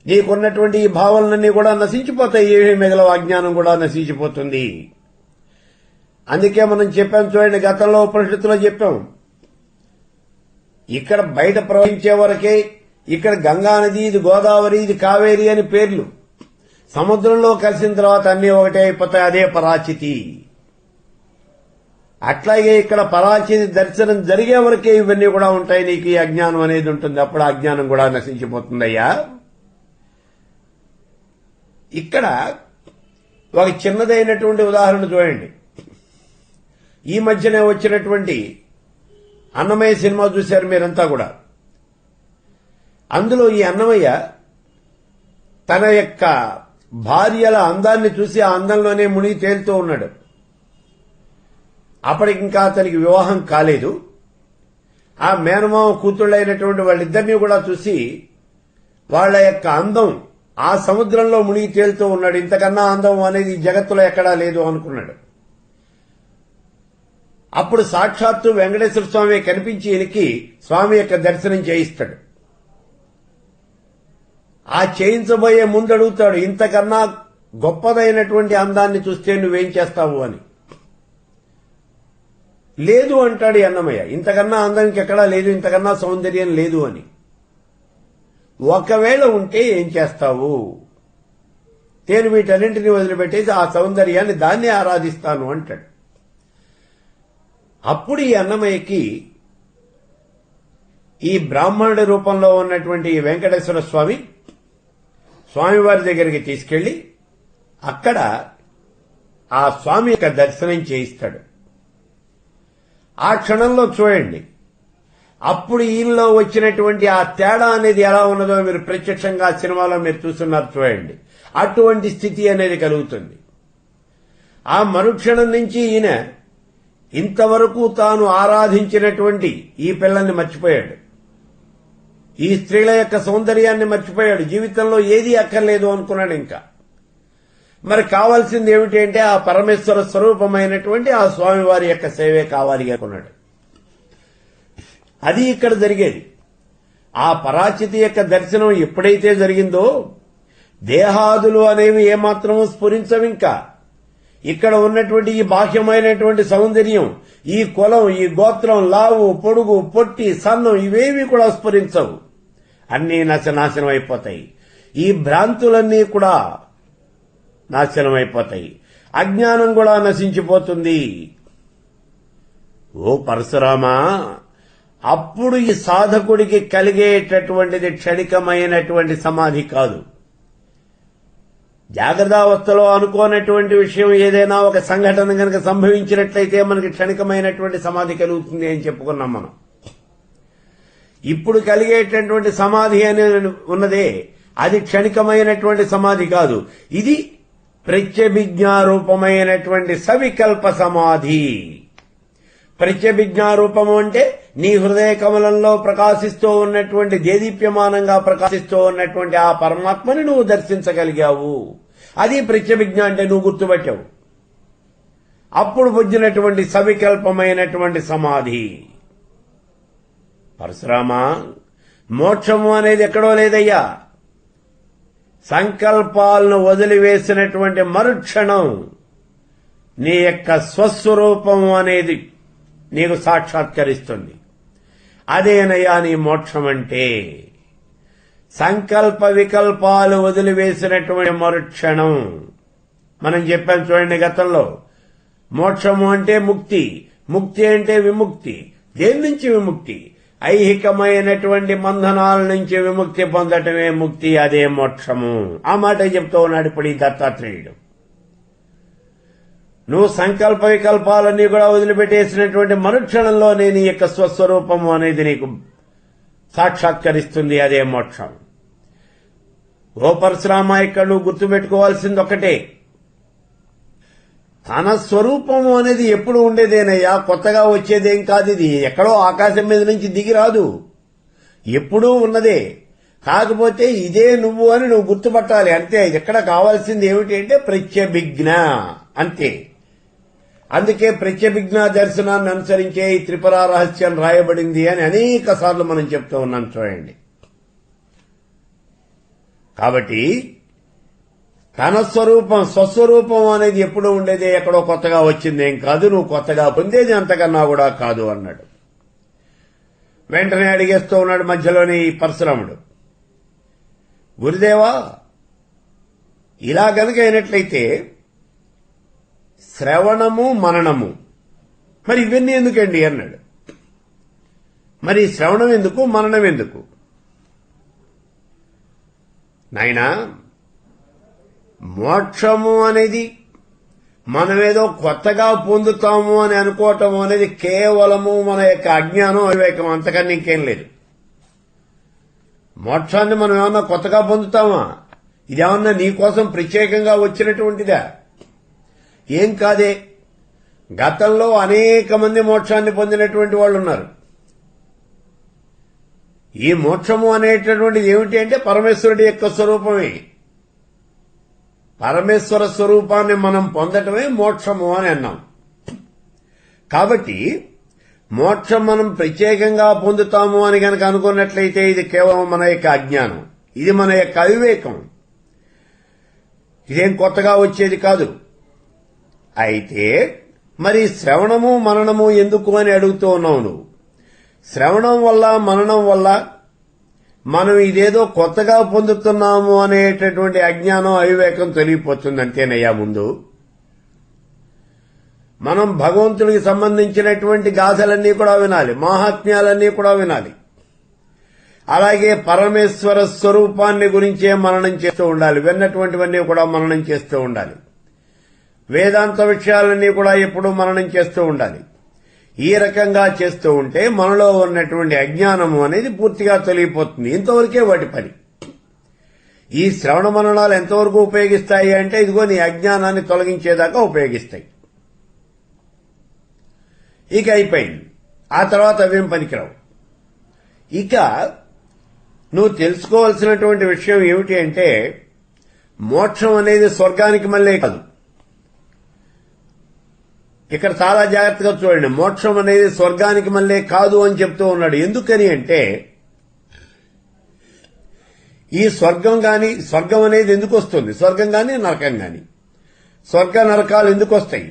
నీకున్నటువంటి ఈ భావనలన్నీ కూడా నశించిపోతాయి. ఏమీ మిగలవు, అజ్ఞానం కూడా నశించిపోతుంది. అందుకే మనం చెప్పాం చూడండి, గతంలో ఉపనిషత్తులో చెప్పాం, ఇక్కడ బయట ప్రవహించే వరకే ఇక్కడ గంగా నది, ఇది గోదావరి, ఇది కావేరి అని పేర్లు. సముద్రంలో కలిసిన తర్వాత అన్నీ ఒకటే అయిపోతాయి, అదే పరాచితి. అట్లాగే ఇక్కడ పరాచితి దర్శనం జరిగే వరకే ఇవన్నీ కూడా ఉంటాయి. నీకు ఈ అజ్ఞానం అనేది ఉంటుంది, అప్పుడు అజ్ఞానం కూడా నశించిపోతుందయ్యా. ఇక్కడ ఒక చిన్నదైనటువంటి ఉదాహరణ చూడండి. ఈ మధ్యనే వచ్చినటువంటి అన్నమయ్య సినిమా చూశారు మీరంతా కూడా. అందులో ఈ అన్నమయ్య తన యొక్క భార్యల అందాన్ని చూసి ఆ అందంలోనే మునిగి తేలుతూ ఉన్నాడు. అప్పటికింకా అతనికి వివాహం కాలేదు. ఆ మేనమామ కూతుళ్ళైనటువంటి వాళ్ళిద్దరినీ కూడా చూసి వాళ్ళ యొక్క అందం ఆ సముద్రంలో మునిగి తేలుతూ ఉన్నాడు. ఇంతకన్నా అందం అనేది జగత్తులో ఎక్కడా లేదు అనుకున్నాడు. అప్పుడు సాక్షాత్తు వెంకటేశ్వర స్వామి కనిపించి ఈయనకి స్వామి యొక్క దర్శనం చేయిస్తాడు. ఆ చేయించబోయే ముందు అడుగుతాడు, ఇంతకన్నా గొప్పదైనటువంటి అందాన్ని చూస్తే నువ్వేం చేస్తావు అని. లేదు అంటాడు అన్నమయ్య, ఇంతకన్నా అందం ఇంకెక్కడా లేదు, ఇంతకన్నా సౌందర్యం లేదు అని. ఒకవేళ ఉంటే ఏం చేస్తావు? నేను వీటన్నింటినీ వదిలిపెట్టేసి ఆ సౌందర్యాన్ని దాన్ని ఆరాధిస్తాను అంటాడు. అప్పుడు ఈ అన్నమయ్యకి ఈ బ్రాహ్మణుడి రూపంలో ఉన్నటువంటి వెంకటేశ్వర స్వామి స్వామివారి దగ్గరికి తీసుకెళ్లి అక్కడ ఆ స్వామి యొక్క దర్శనం చేయిస్తాడు. ఆ క్షణంలో చూడండి, అప్పుడు ఈయనలో వచ్చినటువంటి ఆ తేడా అనేది ఎలా ఉన్నదో మీరు ప్రత్యక్షంగా సినిమాలో మీరు చూస్తున్నారు చూడండి. అటువంటి స్థితి అనేది కలుగుతుంది. ఆ మరుక్షణం నుంచి ఈయన ఇంతవరకు తాను ఆరాధించినటువంటి ఈ పిల్లల్ని మర్చిపోయాడు. ఈ స్త్రీల యొక్క సౌందర్యాన్ని మర్చిపోయాడు. జీవితంలో ఏదీ అక్కర్లేదు అనుకున్నాడు. ఇంకా మరి కావాల్సింది ఏమిటి అంటే ఆ పరమేశ్వర స్వరూపమైనటువంటి ఆ స్వామివారి యొక్క సేవే కావాలి అనుకున్నాడు. అది ఇక్కడ జరిగేది. ఆ పరాచితి యొక్క దర్శనం ఎప్పుడైతే జరిగిందో దేహాదులు అనేవి ఏమాత్రము స్ఫురించవింకా. ఇక్కడ ఉన్నటువంటి ఈ బాహ్యమైనటువంటి సౌందర్యం, ఈ కులం, ఈ గోత్రం, లావు, పొడుగు, పొట్టి, సన్నం ఇవేవి కూడా స్ఫురించవు. అన్నీ నాశనం అయిపోతాయి. ఈ భ్రాంతులన్నీ కూడా నాశనమైపోతాయి. అజ్ఞానం కూడా నశించిపోతుంది. ఓ పరశురామా, అప్పుడు ఈ సాధకుడికి కలిగేటటువంటిది క్షణికమైనటువంటి సమాధి కాదు. జాగ్రత్తావస్థలో అనుకోనటువంటి విషయం ఏదైనా ఒక సంఘటన కనుక సంభవించినట్లయితే మనకి క్షణికమైనటువంటి సమాధి కలుగుతుంది అని చెప్పుకున్నాం మనం. ఇప్పుడు కలిగేటటువంటి సమాధి అనేది ఉన్నదే, అది క్షణికమైనటువంటి సమాధి కాదు. ఇది ప్రత్యభిజ్ఞారూపమైనటువంటి సవికల్ప సమాధి. ప్రత్యభిజ్ఞారూపము అంటే నీ హృదయ కమలంలో ప్రకాశిస్తూ ఉన్నటువంటి, దేదీప్యమానంగా ప్రకాశిస్తూ ఉన్నటువంటి ఆ పరమాత్మని నువ్వు దర్శించగలిగావు. అది ప్రత్యభిజ్ఞ అంటే నువ్వు గుర్తుపట్టావు. అప్పుడు పొందినటువంటి సవికల్పమైనటువంటి సమాధి. పరశురామా, మోక్షము అనేది ఎక్కడో లేదయ్యా. సంకల్పాలను వదిలివేసినటువంటి మరుక్షణం నీ యొక్క స్వస్వరూపము అనేది నీకు సాక్షాత్కరిస్తుంది. అదేనయ్యా నీ మోక్షం అంటే. సంకల్ప వికల్పాలు వదిలివేసినటువంటి మరుక్షణం. మనం చెప్పాం చూడండి గతంలో, మోక్షము అంటే ముక్తి, ముక్తి అంటే విముక్తి. దేని నుంచి విముక్తి? ఐహికమైనటువంటి బంధనాల నుంచి విముక్తి పొందటమే ముక్తి, అదే మోక్షము. ఆ మాట చెప్తూ ఉన్నాడు ఇప్పుడు ఈ దత్తాత్రేయుడు. నువ్వు సంకల్ప వికల్పాలన్నీ కూడా వదిలిపెట్టేసినటువంటి మరుక్షణంలోనే నీ యొక్క స్వస్వరూపము అనేది నీకు సాక్షాత్కరిస్తుంది, అదే మోక్షం. ఓ పరశురామ, ఇక్కడ నువ్వు గుర్తుపెట్టుకోవాల్సింది ఒకటే, తన స్వరూపము అనేది ఎప్పుడు ఉండేదేనయ్యా, కొత్తగా వచ్చేదేం కాదు. ఇది ఎక్కడో ఆకాశం మీద నుంచి దిగి రాదు, ఎప్పుడూ ఉన్నదే. కాకపోతే ఇదే నువ్వు అని నువ్వు గుర్తుపట్టాలి అంతే. ఎక్కడ కావాల్సింది ఏమిటి అంటే ప్రత్యభిజ్ఞ, అంతే. అందుకే ప్రత్యభిజ్ఞ దర్శనాన్ని అనుసరించే ఈ త్రిపుర రహస్యం రాయబడింది అని అనేక సార్లు మనం చెప్తూ ఉన్నాం చూడండి. కాబట్టి తన స్వరూపం, స్వస్వరూపం అనేది ఎప్పుడూ ఉండేదే, ఎక్కడో కొత్తగా వచ్చిందేం కాదు, నువ్వు కొత్తగా పొందేది అంతకన్నా కూడా కాదు అన్నాడు. వెంటనే అడిగేస్తూ ఉన్నాడు మధ్యలోని పరశురాముడు, గురుదేవా, ఇలా గనుక అయినట్లయితే శ్రవణము మననము మరి ఇవన్నీ ఎందుకండి అన్నాడు. మరి శ్రవణం ఎందుకు, మననం ఎందుకు? నాయనా, మోక్షము అనేది మనమేదో కొత్తగా పొందుతాము అని అనుకోవటం అనేది కేవలము మన యొక్క అజ్ఞానం, అవివేకం, అంతకన్నా ఇంకేం లేదు. మోక్షాన్ని మనం ఏమన్నా కొత్తగా పొందుతామా? ఇదేమన్నా నీకోసం ప్రత్యేకంగా వచ్చినటువంటిదా? ఏం కాదే. గతంలో అనేక మంది మోక్షాన్ని పొందినటువంటి వాళ్ళు ఉన్నారు. ఈ మోక్షము అనేటటువంటిది ఏమిటి అంటే పరమేశ్వరుడి యొక్క స్వరూపమే. పరమేశ్వర స్వరూపాన్ని మనం పొందటమే మోక్షము అని అన్నాం. కాబట్టి మోక్షం మనం ప్రత్యేకంగా పొందుతాము అని గనక అనుకున్నట్లయితే ఇది కేవలం మన యొక్క అజ్ఞానం, ఇది మన యొక్క అవివేకం. ఇదేం కొత్తగా వచ్చేది కాదు. అయితే మరి శ్రవణము మననము ఎందుకు అని అడుగుతూ ఉన్నావు నువ్వు. శ్రవణం వల్ల, మననం వల్ల మనం ఇదేదో కొత్తగా పొందుతున్నాము అనేటటువంటి అజ్ఞానం, అవివేకం తొలగిపోతుంది అంతేనయ్యా. ముందు మనం భగవంతుడికి సంబంధించినటువంటి గాథలన్నీ కూడా వినాలి, మహాత్మ్యాలన్నీ కూడా వినాలి. అలాగే పరమేశ్వర స్వరూపాన్ని గురించే మననం చేస్తూ ఉండాలి. విన్నటువంటివన్నీ కూడా మననం చేస్తూ ఉండాలి. వేదాంత విషయాలన్నీ కూడా ఎప్పుడూ మననం చేస్తూ ఉండాలి. ఈ రకంగా చేస్తూ ఉంటే మనలో ఉన్నటువంటి అజ్ఞానము అనేది పూర్తిగా తొలగిపోతుంది. ఇంతవరకే వాటి పని. ఈ శ్రవణ మననాలు ఎంతవరకు ఉపయోగిస్తాయి అంటే ఇదిగో నీ అజ్ఞానాన్ని తొలగించేదాకా ఉపయోగిస్తాయి. ఇక అయిపోయింది. ఆ తర్వాత అవేం పనికిరావు. ఇక నువ్వు తెలుసుకోవాల్సినటువంటి విషయం ఏమిటి అంటే మోక్షం అనేది స్వర్గానికి మళ్ళీ కాదు. ఇక్కడ చాలా జాగ్రత్తగా చూడండి. మోక్షం అనేది స్వర్గానికి మళ్ళీ కాదు అని చెప్తూ ఉన్నాడు. ఎందుకని అంటే ఈ స్వర్గం అనేది ఎందుకు వస్తుంది? స్వర్గం గాని నరకం గాని. స్వర్గ నరకాలు ఎందుకు వస్తాయి?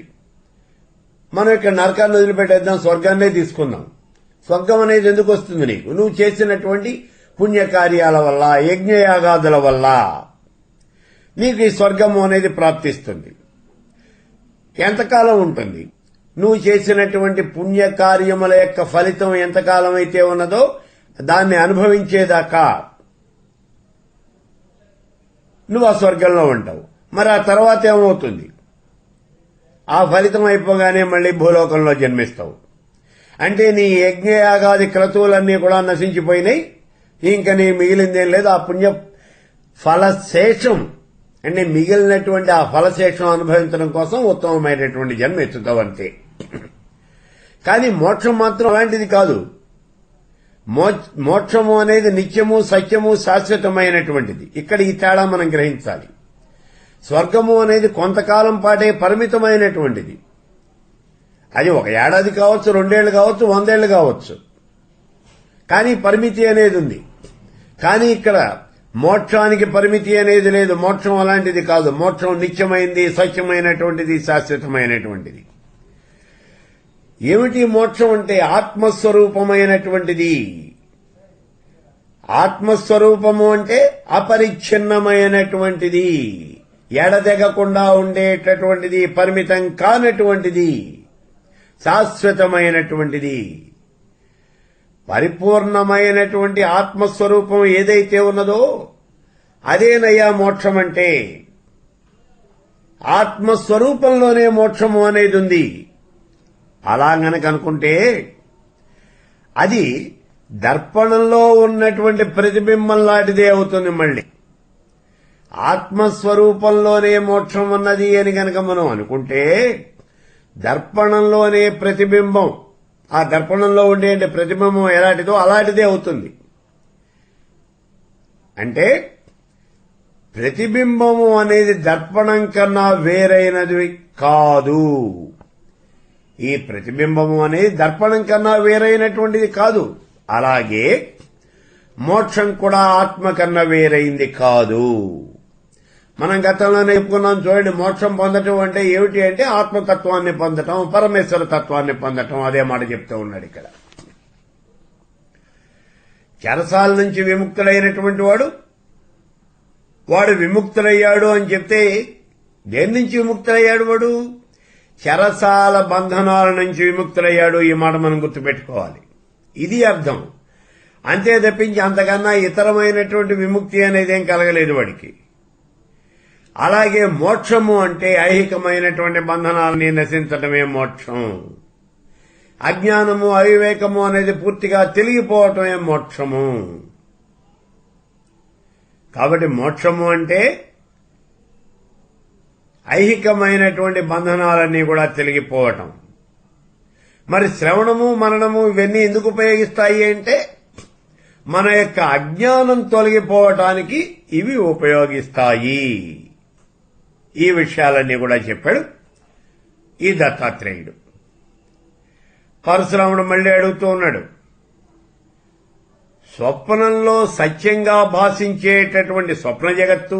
మనం ఇక్కడ నరకాన్ని వదిలిపెట్టేద్దాం, స్వర్గాన్నే తీసుకుందాం. స్వర్గం అనేది ఎందుకు వస్తుంది నీకు? నువ్వు చేసినటువంటి పుణ్యకార్యాల వల్ల, యజ్ఞయాగాదుల వల్ల నీకు ఈ స్వర్గము అనేది ప్రాప్తిస్తుంది. ఎంతకాలం ఉంటుంది? నువ్వు చేసినటువంటి పుణ్యకార్యముల యొక్క ఫలితం ఎంతకాలం అయితే ఉన్నదో దాన్ని అనుభవించేదాకా నువ్వు ఆ స్వర్గంలో ఉంటావు. మరి ఆ తర్వాత ఏమవుతుంది? ఆ ఫలితం అయిపోగానే మళ్లీ భూలోకంలో జన్మిస్తావు. అంటే నీ యజ్ఞయాగాది క్రతువులన్నీ కూడా నశించిపోయినాయి. ఇంకా నీ మిగిలిందేం లేదు. ఆ పుణ్య ఫలశేషం అంటే మిగిలినటువంటి ఆ ఫలశేషం అనుభవించడం కోసం ఉత్తమమైనటువంటి జన్మ ఎత్తుతావు అంతే. కానీ మోక్షం మాత్రం అలాంటిది కాదు. మోక్షము అనేది నిత్యము, సత్యము, శాశ్వతమైనటువంటిది. ఇక్కడ ఈ తేడా మనం గ్రహించాలి. స్వర్గము అనేది కొంతకాలం పాటే పరిమితమైనటువంటిది. అది 1 ఏడాది కావచ్చు, 2 ఏళ్లు కావచ్చు, 100 ఏళ్లు కావచ్చు. కానీ పరిమితి అనేది ఉంది. కానీ ఇక్కడ మోక్షానికి పరిమితి అనేది లేదు. మోక్షం అలాంటిది కాదు. మోక్షం నిత్యమైంది, సత్యమైనటువంటిది, శాశ్వతమైనటువంటిది. ఏమిటి మోక్షం అంటే? ఆత్మస్వరూపమైనటువంటిది. ఆత్మస్వరూపము అంటే అపరిచ్ఛిన్నమైనటువంటిది, ఎడదెగకుండా ఉండేటటువంటిది, పరిమితం కానటువంటిది, శాశ్వతమైనటువంటిది. పరిపూర్ణమైనటువంటి ఆత్మస్వరూపం ఏదైతే ఉన్నదో అదేనయ్యా మోక్షం అంటే. ఆత్మస్వరూపంలోనే మోక్షము అనేది ఉంది. అలా గనక అనుకుంటే అది దర్పణంలో ఉన్నటువంటి ప్రతిబింబం లాంటిదే అవుతుంది. మళ్ళీ ఆత్మస్వరూపంలోనే మోక్షం ఉన్నది అని గనక మనం అనుకుంటే దర్పణంలోనే ప్రతిబింబం, ఆ దర్పణంలో ఉండే ప్రతిబింబం ఎలాంటిదో అలాంటిదే అవుతుంది. అంటే ప్రతిబింబము అనేది దర్పణం కన్నా వేరైనది కాదు. ఈ ప్రతిబింబము అనేది దర్పణం కన్నా వేరైనటువంటిది కాదు. అలాగే మోక్షం కూడా ఆత్మ కన్నా వేరైంది కాదు. మనం గతంలోనే చెప్పుకున్నాం చూడండి. మోక్షం పొందటం అంటే ఏమిటి అంటే ఆత్మతత్వాన్ని పొందటం, పరమేశ్వర తత్వాన్ని పొందటం. అదే మాట చెప్తూ ఉన్నాడు ఇక్కడ. చెరసాల నుంచి విముక్తుడైనటువంటి వాడు విముక్తుడయ్యాడు అని చెప్తే దేని నుంచి విముక్తుడయ్యాడు? వాడు చెరసాల బంధనాల నుంచి విముక్తుడయ్యాడు. ఈ మాట మనం గుర్తుపెట్టుకోవాలి. ఇది అర్థం. అంతే తప్పించి అంతకన్నా ఇతరమైనటువంటి విముక్తి అనేది ఏం కలగలేదు వాడికి. అలాగే మోక్షము అంటే ఐహికమైనటువంటి బంధనాలని నశించటమే మోక్షం. అజ్ఞానము, అవివేకము అనేది పూర్తిగా తెలిగిపోవటమే మోక్షము. కాబట్టి మోక్షము అంటే ఐహికమైనటువంటి బంధనాలన్నీ కూడా తొలగిపోవటం. మరి శ్రవణము, మననము ఇవన్నీ ఎందుకు ఉపయోగిస్తాయి అంటే మన యొక్క అజ్ఞానం తొలగిపోవటానికి ఇవి ఉపయోగిస్తాయి. ఈ విషయాలన్నీ కూడా చెప్పాడు ఈ దత్తాత్రేయుడు. పరశురాముడు మళ్లీ అడుగుతూ ఉన్నాడు, స్వప్నంలో సత్యంగా భాషించేటటువంటి స్వప్న జగత్తు,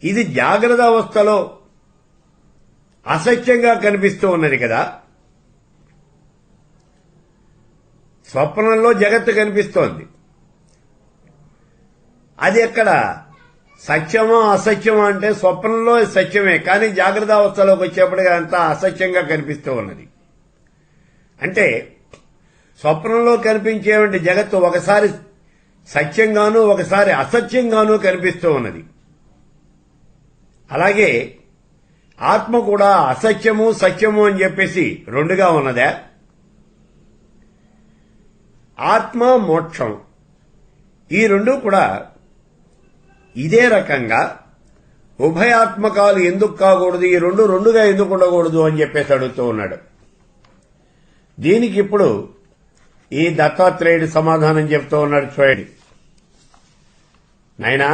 ఇది జాగ్రత్త అవస్థలో అసత్యంగా కనిపిస్తూ ఉన్నది కదా. స్వప్నంలో జగత్తు కనిపిస్తోంది, అది ఎక్కడ సత్యమా అసత్యమా అంటే స్వప్నంలో సత్యమే, కానీ జాగ్రత్త అవస్థలోకి వచ్చేప్పటికీ అంతా అసత్యంగా కనిపిస్తూ ఉన్నది. అంటే స్వప్నంలో కనిపించేటువంటి జగత్తు ఒకసారి సత్యంగానూ ఒకసారి అసత్యంగానూ కనిపిస్తూ ఉన్నది. అలాగే ఆత్మ కూడా అసత్యము సత్యము అని చెప్పేసి రెండుగా ఉన్నదా? ఆత్మ మోక్షం ఈ రెండు కూడా ఇదే రకంగా ఉభయాత్మకాలు ఎందుకు కాకూడదు, ఈ రెండు రెండుగా ఎందుకు ఉండకూడదు అని చెప్పేసి అడుగుతూ ఉన్నాడు. దీనికి ఇప్పుడు ఈ దత్తాత్రేయుడు సమాధానం చెప్తూ ఉన్నాడు. చూడండి నాయనా,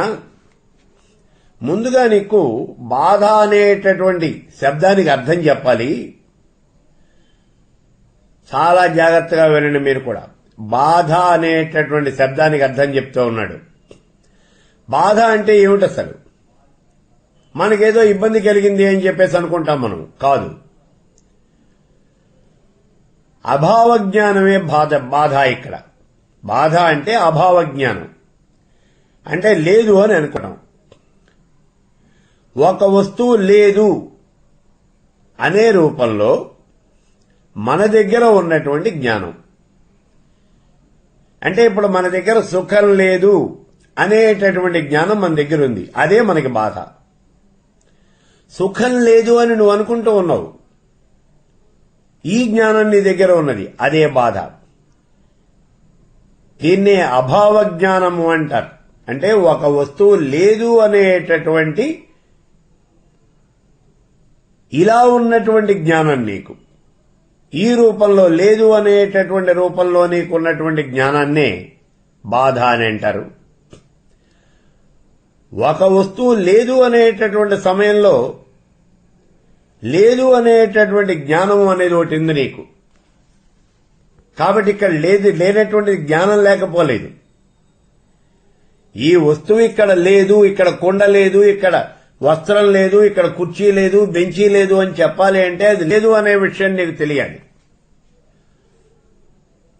ముందుగా నీకు బాధ అనేటటువంటి శబ్దానికి అర్థం చెప్పాలి. చాలా జాగ్రత్తగా వినండి మీరు కూడా. బాధ అనేటటువంటి శబ్దానికి అర్థం చెప్తూ ఉన్నాడు. బాధ అంటే ఏమిటి అసలు? మనకేదో ఇబ్బంది కలిగింది అని చెప్పేసి అనుకుంటాం మనం. కాదు, అభావ జ్ఞానమే బాధ. ఇక్కడ బాధ అంటే అభావ జ్ఞానం, అంటే లేదు అని అనుకుంటాం. ఒక వస్తువు లేదు అనే రూపంలో మన దగ్గర ఉన్నటువంటి జ్ఞానం. అంటే ఇప్పుడు మన దగ్గర సుఖం లేదు అనేటటువంటి జ్ఞానం మన దగ్గర ఉంది, అదే మనకి బాధ. సుఖం లేదు అని నువ్వు అనుకుంటూ ఉన్నావు, ఈ జ్ఞానం నీ దగ్గర ఉన్నది, అదే బాధ. దీన్నే అభావ జ్ఞానము అంటారు. అంటే ఒక వస్తువు లేదు అనేటటువంటి ఇలా ఉన్నటువంటి జ్ఞానం నీకు, ఈ రూపంలో లేదు అనేటటువంటి రూపంలో నీకున్నటువంటి జ్ఞానాన్నే బాధ అని అంటారు. ఒక వస్తువు లేదు అనేటటువంటి సమయంలో లేదు అనేటటువంటి జ్ఞానము అనేది ఒకటి ఉంది నీకు. కాబట్టి ఇక్కడ లేనటువంటి జ్ఞానం లేకపోలేదు. ఈ వస్తువు ఇక్కడ లేదు, ఇక్కడ కుండ లేదు, ఇక్కడ వస్త్రం లేదు, ఇక్కడ కుర్చీ లేదు, బెంచీ లేదు అని చెప్పాలి అంటే అది లేదు అనే విషయం నీకు తెలియాలి.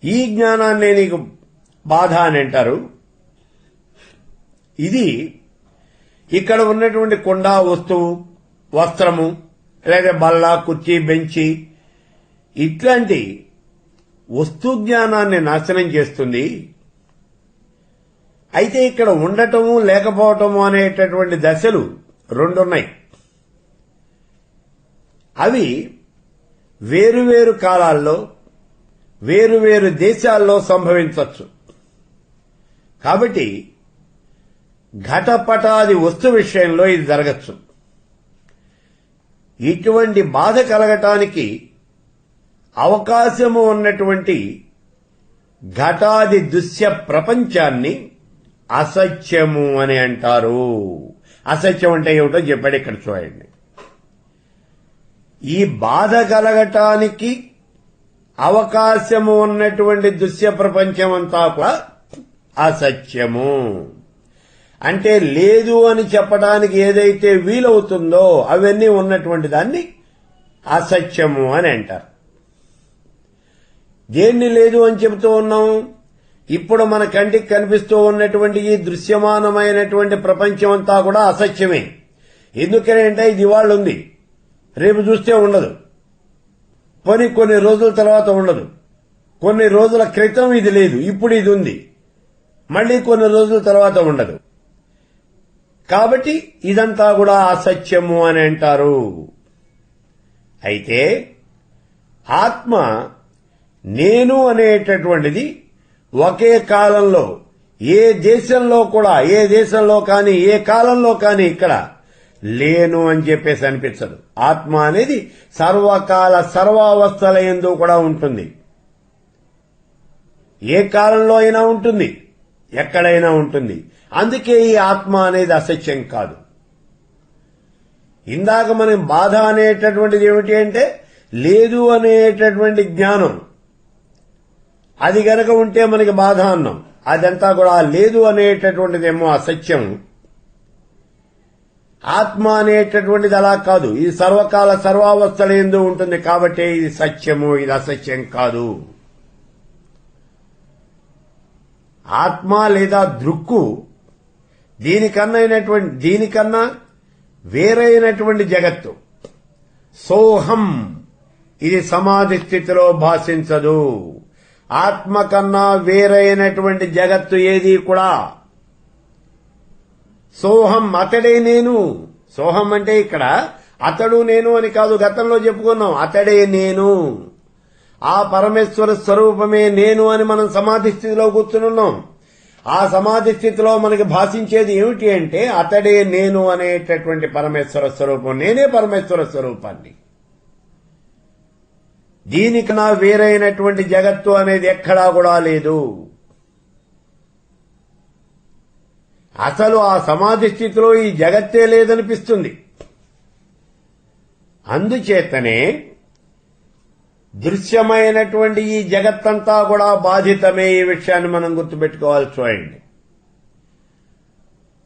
ఈ జ్ఞానాన్ని నీకు బాధ అని అంటారు. ఇది ఇక్కడ ఉన్నటువంటి కుండ, వస్తువు, వస్త్రము, లేదా బల్ల, కుర్చీ, బెంచి ఇట్లాంటి వస్తు జ్ఞానాన్ని నాశనం చేస్తుంది. అయితే ఇక్కడ ఉండటము లేకపోవటము అనేటటువంటి దశలు రెండున్నాయి. అవి వేరువేరు కాలాల్లో వేరువేరు దేశాల్లో సంభవించవచ్చు. కాబట్టి ఘటపటాది వస్తు విషయంలో ఇది జరగచ్చు. ఇటువంటి బాధ కలగటానికి అవకాశము ఉన్నటువంటి ఘటాది దృశ్య ప్రపంచాన్ని అసత్యము అని అంటారు. అసత్యం అంటే ఏమిటో చెప్పాడు ఇక్కడ చూడండి. ఈ బాధ కలగటానికి అవకాశము ఉన్నటువంటి దృశ్య ప్రపంచం అంతా కూడా అసత్యము. అంటే లేదు అని చెప్పడానికి ఏదైతే వీలవుతుందో అవన్నీ ఉన్నటువంటి దాన్ని అసత్యము అని అంటారు. దేన్ని లేదు అని చెబుతూ ఉన్నాం? ఇప్పుడు మన కంటికి కనిపిస్తూ ఉన్నటువంటి ఈ దృశ్యమానమైనటువంటి ప్రపంచం అంతా కూడా అసత్యమే. ఎందుకంటే ఇది ఇవాళ ఉంది, రేపు చూస్తే ఉండదు, కొన్ని రోజుల తర్వాత ఉండదు. కొన్ని రోజుల క్రితం ఇది లేదు, ఇప్పుడు ఇది ఉంది, మళ్ళీ కొన్ని రోజుల తర్వాత ఉండదు. కాబట్టి ఇదంతా కూడా అసత్యము అని అంటారు. అయితే ఆత్మ నేను అనేటటువంటిది ఒకే కాలంలో ఏ దేశంలో కానీ ఏ కాలంలో కానీ ఇక్కడ లేను అని చెప్పేసి అనిపించదు. ఆత్మ అనేది సర్వకాల సర్వావస్థల యందు కూడా ఉంటుంది. ఏ కాలంలో అయినా ఉంటుంది, ఎక్కడైనా ఉంటుంది. అందుకే ఈ ఆత్మ అనేది అసత్యం కాదు. ఇందాక మనం బాధ అనేటటువంటిది ఏమిటి అంటే లేదు అనేటటువంటి జ్ఞానం, అది గనక ఉంటే మనకి బాధ అన్నాం. అదంతా కూడా లేదు అనేటటువంటిదేమో అసత్యం. ఆత్మ అనేటటువంటిది అలా కాదు, ఇది సర్వకాల సర్వావస్థల యందు ఉంటుంది. కాబట్టి ఇది సత్యము, ఇది అసత్యం కాదు. ఆత్మ లేదా దృక్కు దీనికన్నా వేరైనటువంటి జగత్తు సోహం, ఇది సమాధి స్థితిలో భాషించదు. ఆత్మ కన్నా వేరైనటువంటి జగత్తు ఏది కూడా సోహం, అతడే నేను. సోహం అంటే ఇక్కడ అతడు నేను అని కాదు, గతంలో చెప్పుకున్నాం. అతడే నేను, ఆ పరమేశ్వర స్వరూపమే నేను అని మనం సమాధి స్థితిలో కూర్చునున్నాం. ఆ సమాధి స్థితిలో మనకి భాషించేది ఏమిటి అంటే అతడే నేను అనేటటువంటి పరమేశ్వర స్వరూపం. నేనే పరమేశ్వర స్వరూపాన్ని. దీనికన్నా వేరైనటువంటి జగత్తు అనేది ఎక్కడా కూడా లేదు. అసలు ఆ సమాధి స్థితిలో ఈ జగత్తే లేదనిపిస్తుంది. అందుచేతనే దృశ్యమైనటువంటి ఈ జగత్తంతా కూడా బాధితమే. ఈ విషయాన్ని మనం గుర్తుపెట్టుకోవాలి. చూడండి,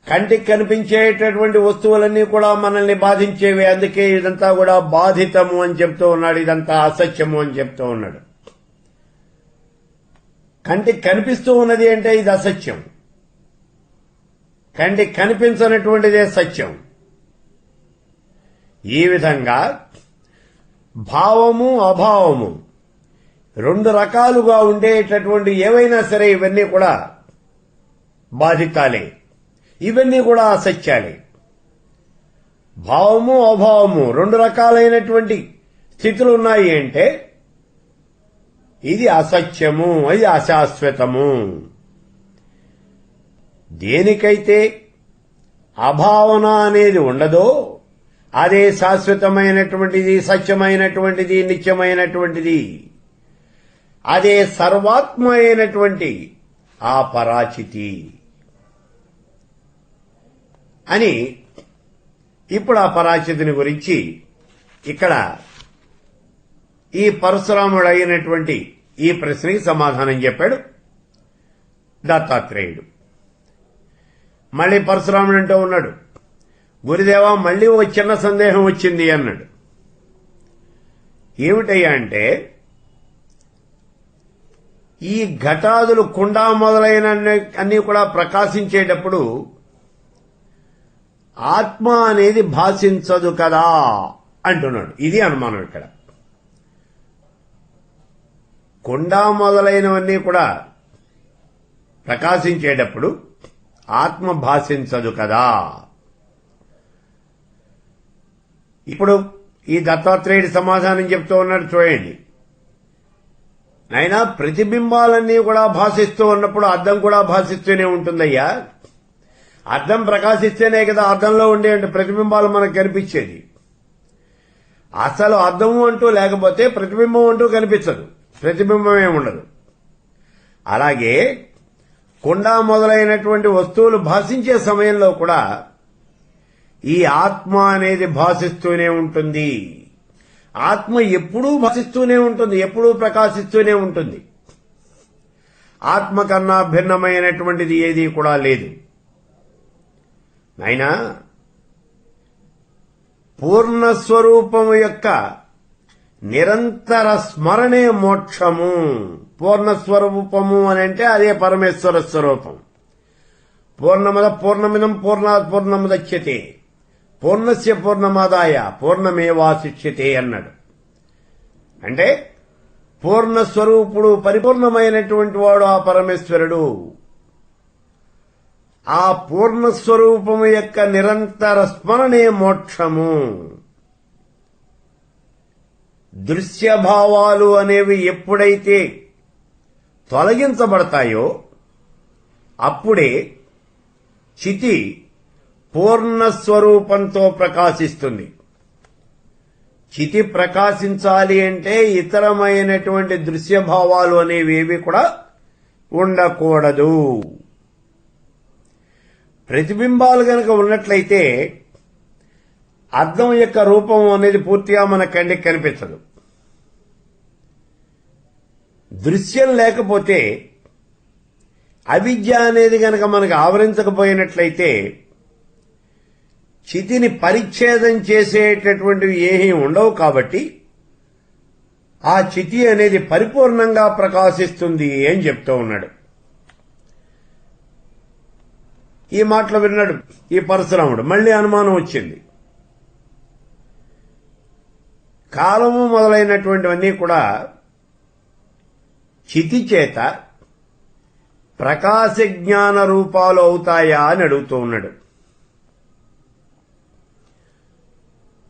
కంటికి కనిపించేటటువంటి వస్తువులన్నీ కూడా మనల్ని బాధించేవి. అందుకే ఇదంతా కూడా బాధితము అని చెప్తూ ఉన్నాడు, ఇదంతా అసత్యము అని చెప్తూ ఉన్నాడు. కంటికి కనిపిస్తూ ఉన్నది అంటే ఇది అసత్యం, కంటికి కనిపించనటువంటిదే సత్యం. ఈ విధంగా భావము అభావము రెండు రకాలుగా ఉండేటటువంటి ఏవైనా సరే ఇవన్నీ కూడా బాధితాలే, ఇవన్నీ కూడా అసత్యాలే. భావము అభావము రెండు రకాలైనటువంటి స్థితులు ఉన్నాయి అంటే ఇది అసత్యము, ఇది అశాశ్వతము. దేనికైతే అభావన అనేది ఉండదో అదే శాశ్వతమైనటువంటిది, సత్యమైనటువంటిది, నిత్యమైనటువంటిది. అదే సర్వాత్మ అయినటువంటి ఆ పరాచితి అని ఇప్పుడు ఆ పరాచితిని గురించి ఇక్కడ ఈ పరశురాముడు అయినటువంటి ఈ ప్రశ్నకి సమాధానం చెప్పాడు దత్తాత్రేయుడు. మళ్ళీ పరశురాముడు అంటూ ఉన్నాడు, గురుదేవా మళ్ళీ ఒక చిన్న సందేహం వచ్చింది అన్నాడు. ఏమిటయ్యా అంటే, ఈ ఘటాదులు కుండ మొదలైన అన్ని కూడా ప్రకాశించేటప్పుడు ఆత్మ అనేది భాషించదు కదా అంటున్నాడు. ఇది అనుమానం. ఇక్కడ కుండ మొదలైనవన్నీ కూడా ప్రకాశించేటప్పుడు ఆత్మ భాషించదు కదా. ఇప్పుడు ఈ దత్తాత్రేయుడి సమాధానం చెప్తూ ఉన్నాడు. చూడండి నాయనా, ప్రతిబింబాలన్నీ కూడా భాషిస్తూ ఉన్నప్పుడు అద్దం కూడా భాషిస్తూనే ఉంటుందయ్యా. అద్దం ప్రకాశిస్తేనే కదా అద్దంలో ఉండే ప్రతిబింబాలు మనకు కనిపించేది. అసలు అద్దము అంటూ లేకపోతే ప్రతిబింబం అంటూ కనిపించదు, ప్రతిబింబమే ఉండదు. అలాగే కుండ మొదలైనటువంటి వస్తువులు భాషించే సమయంలో కూడా ఈ ఆత్మ అనేది భాషిస్తూనే ఉంటుంది. ఆత్మ ఎప్పుడూ భాషిస్తూనే ఉంటుంది, ఎప్పుడూ ప్రకాశిస్తూనే ఉంటుంది. ఆత్మ కన్నా భిన్నమైనటువంటిది ఏదీ కూడా లేదు. నాయనా, పూర్ణస్వరూపము యొక్క నిరంతర స్మరణే మోక్షము. పూర్ణస్వరూపము అని అంటే అదే పరమేశ్వర స్వరూపం. పూర్ణమిదం పూర్ణాత్ పూర్ణముదచ్యతే పూర్ణస్య పూర్ణమాదాయ పూర్ణమేవాశిష్యతే అన్నాడు. అంటే పూర్ణస్వరూపుడు, పరిపూర్ణమైనటువంటి వాడు ఆ పరమేశ్వరుడు. ఆ పూర్ణస్వరూపము యొక్క నిరంతర స్మరణే మోక్షము. దృశ్యభావాలు అనేవి ఎప్పుడైతే తొలగించబడతాయో అప్పుడే చితి పూర్ణస్వరూపంతో ప్రకాశిస్తుంది. చితి ప్రకాశించాలి అంటే ఇతరమైనటువంటి దృశ్యభావాలు అనేవి కూడా ఉండకూడదు. ప్రతిబింబాలు గనక ఉన్నట్లయితే అద్దం యొక్క రూపం అనేది పూర్తిగా మన కంటికి కనిపించదు. దృశ్యం లేకపోతే, అవిద్య అనేది గనక మనకు ఆవరించకపోయినట్లయితే చితిని పరిచ్ఛేదం చేసేటటువంటివి ఏమీ ఉండవు. కాబట్టి ఆ చితి అనేది పరిపూర్ణంగా ప్రకాశిస్తుంది అని చెప్తూ ఉన్నాడు. ఈ మాటలు విన్నాడు ఈ పరశురాముడు. మళ్లీ అనుమానం వచ్చింది. కాలము మొదలైనటువంటివన్నీ కూడా చితి చేత ప్రకాశ జ్ఞాన రూపాలు అవుతాయా అని అడుగుతూ ఉన్నాడు.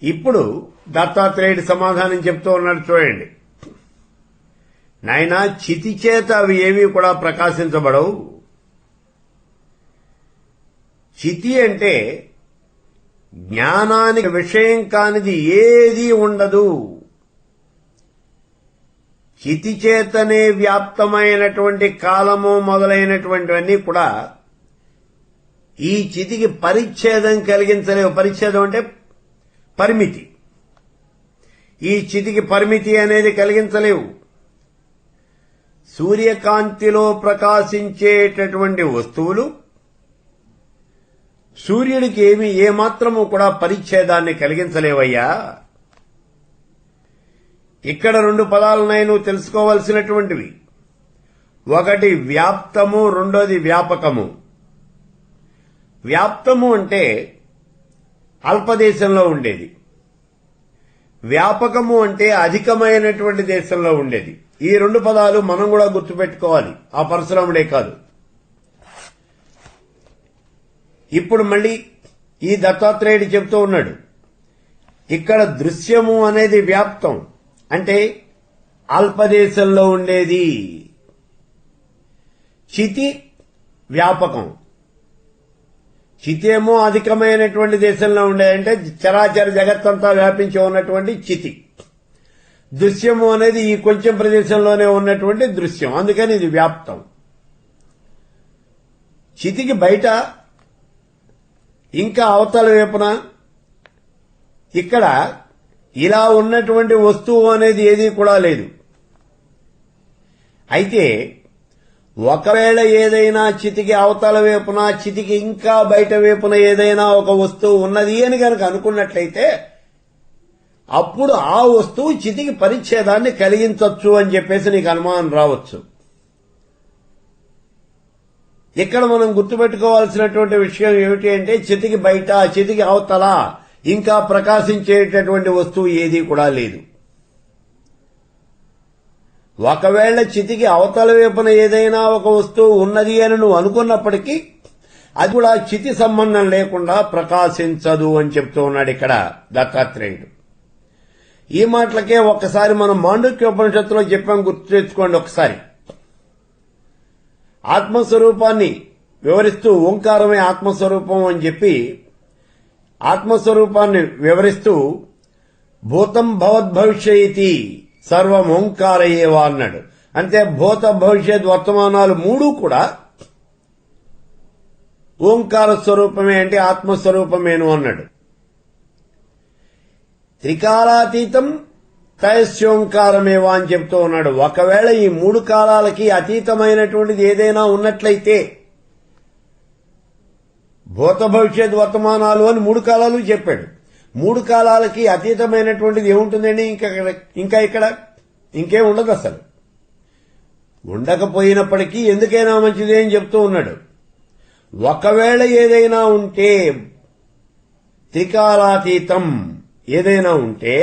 ఇప్పుడు దత్తాత్రేయుడి సమాధానం చెప్తూ ఉన్నాడు. చూడండి నాయనా, చితి చేత అవి ఏవి కూడా ప్రకాశించబడవు. చితి అంటే జ్ఞానానికి విషయం కానిది ఏదీ ఉండదు. చితి చేతనే వ్యాప్తమైనటువంటి కాలము మొదలైనటువంటివన్నీ కూడా ఈ చితికి పరిచ్ఛేదం కలిగించలేవు. పరిచ్ఛేదం అంటే పరిమితి. ఈ చితికి పరిమితి అనేది కలిగించలేవు. సూర్యకాంతిలో ప్రకాశించేటటువంటి వస్తువులు సూర్యుడికి ఏమాత్రము కూడా పరిచ్ఛేదాన్ని కలిగించలేవయ్యా. ఇక్కడ రెండు పదాలున్నాయి నువ్వు తెలుసుకోవలసినటువంటివి. ఒకటి వ్యాప్తము, రెండోది వ్యాపకము. వ్యాప్తము అంటే అల్పదేశంలో ఉండేది, వ్యాపకము అంటే అధికమైనటువంటి దేశంలో ఉండేది. ఈ రెండు పదాలు మనం కూడా గుర్తుపెట్టుకోవాలి, ఆ పరశురాముడే కాదు. ఇప్పుడు మళ్ళీ ఈ దత్తాత్రేయుడు చెబుతూ ఉన్నాడు, ఇక్కడ దృశ్యము అనేది వ్యాప్తం అంటే అల్పదేశంలో ఉండేది, చితి వ్యాపకం. చితేమో అధికమైనటువంటి దేశంలో ఉండేదంటే చరాచర జగత్తంతా వ్యాపించి ఉన్నటువంటి చితి. దృశ్యము అనేది ఈ కొంచెం ప్రదేశంలోనే ఉన్నటువంటి దృశ్యం, అందుకని ఇది వ్యాప్తం. చితికి బయట ఇంకా అవతల వైపున ఇక్కడ ఇలా ఉన్నటువంటి వస్తువు అనేది ఏదీ కూడా లేదు. అయితే ఒకవేళ ఏదైనా చితికి అవతల వైపున, చితికి ఇంకా బయట వైపున ఏదైనా ఒక వస్తువు ఉన్నది అని కనుక అనుకున్నట్లయితే అప్పుడు ఆ వస్తువు చితికి పరిచ్ఛేదాన్ని కలిగించవచ్చు అని చెప్పేసి నీకు అనుమానం రావచ్చు. ఇక్కడ మనం గుర్తుపెట్టుకోవాల్సినటువంటి విషయం ఏమిటి అంటే చితికి బయట, చితికి అవతల ఇంకా ప్రకాశించేటటువంటి వస్తువు ఏదీ కూడా లేదు. ఒకవేళ చితికి అవతల వైపున ఏదైనా ఒక వస్తువు ఉన్నది అని నువ్వు అనుకున్నప్పటికీ అది కూడా చితి సంబంధం లేకుండా ప్రకాశించదు అని చెప్తూ ఉన్నాడు ఇక్కడ దత్తాత్రేయుడు. ఈ మాటలకే ఒక్కసారి మనం మాండుక్యోపనిషత్తులో చెప్పాం, గుర్తు తెచ్చుకోండి ఒకసారి. ఆత్మస్వరూపాన్ని వివరిస్తూ ఓంకారమే ఆత్మస్వరూపం అని చెప్పి ఆత్మస్వరూపాన్ని వివరిస్తూ భూతం భవద్భవిష్యతి సర్వం ఓంకార ఏవ అన్నాడు. అంటే భూత భవిష్యత్ వర్తమానాలు మూడు కూడా ఓంకార స్వరూపమే, అంటే ఆత్మస్వరూపమేను అన్నాడు. త్రికాలాతీతం తయస్యోంకారమేవా అని చెప్తూ ఉన్నాడు. ఒకవేళ ఈ మూడు కాలాలకి అతీతమైనటువంటిది ఏదైనా ఉన్నట్లయితే, భూత భవిష్యత్ వర్తమానాలు అని మూడు కాలాలు చెప్పాడు. మూడు కాలాలకి అతీతమైనటువంటిది ఏముంటుందండి? ఇంకా ఇక్కడ ఇంకేం ఉండదు అసలు. ఉండకపోయినప్పటికీ ఎందుకైనా మంచిది అని చెప్తూ ఉన్నాడు. ఒకవేళ ఏదైనా ఉంటే, త్రికాలాతీతం ఏదైనా ఉంటే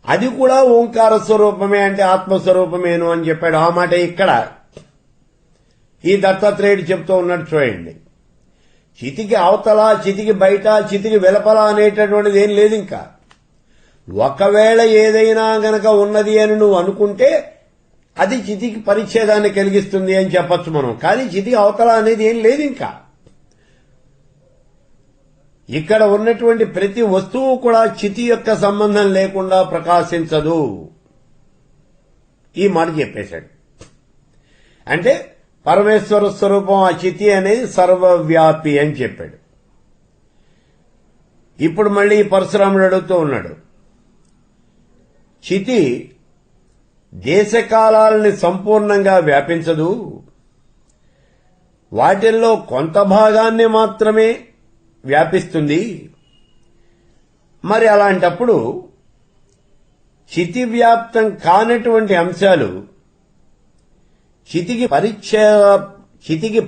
అది కూడా ఓంకార స్వరూపమే, అంటే ఆత్మస్వరూపమేను అని చెప్పాడు. ఆ మాట ఇక్కడ ఈ దత్తాత్రేయుడు చెప్తూ ఉన్నాడు. చూడండి, చితికి అవతల, చితికి బయట, చితికి వెలపల అనేటటువంటిది ఏం లేదు. ఇంకా ఒకవేళ ఏదైనా గనక ఉన్నది అని నువ్వు అనుకుంటే అది చితికి పరిచ్ఛేదాన్ని కలిగిస్తుంది అని చెప్పచ్చు మనం. కానీ చితికి అవతల అనేది ఏం లేదు. ఇంకా ఇక్కడ ఉన్నటువంటి ప్రతి వస్తువు కూడా చితి యొక్క సంబంధం లేకుండా ప్రకాశించదు. ఈ మాట చెప్పేశాడు. అంటే పరమేశ్వర స్వరూపం ఆ చితి అనేది సర్వవ్యాపి అని చెప్పాడు. ఇప్పుడు మళ్ళీ పరశురాముడు అడుగుతూ ఉన్నాడు, చితి దేశకాలాలని సంపూర్ణంగా వ్యాపించదు, వాటిల్లో కొంత భాగాన్ని మాత్రమే వ్యాపిస్తుంది. మరి అలాంటప్పుడు చితి వ్యాప్తం కానటువంటి అంశాలు చితికి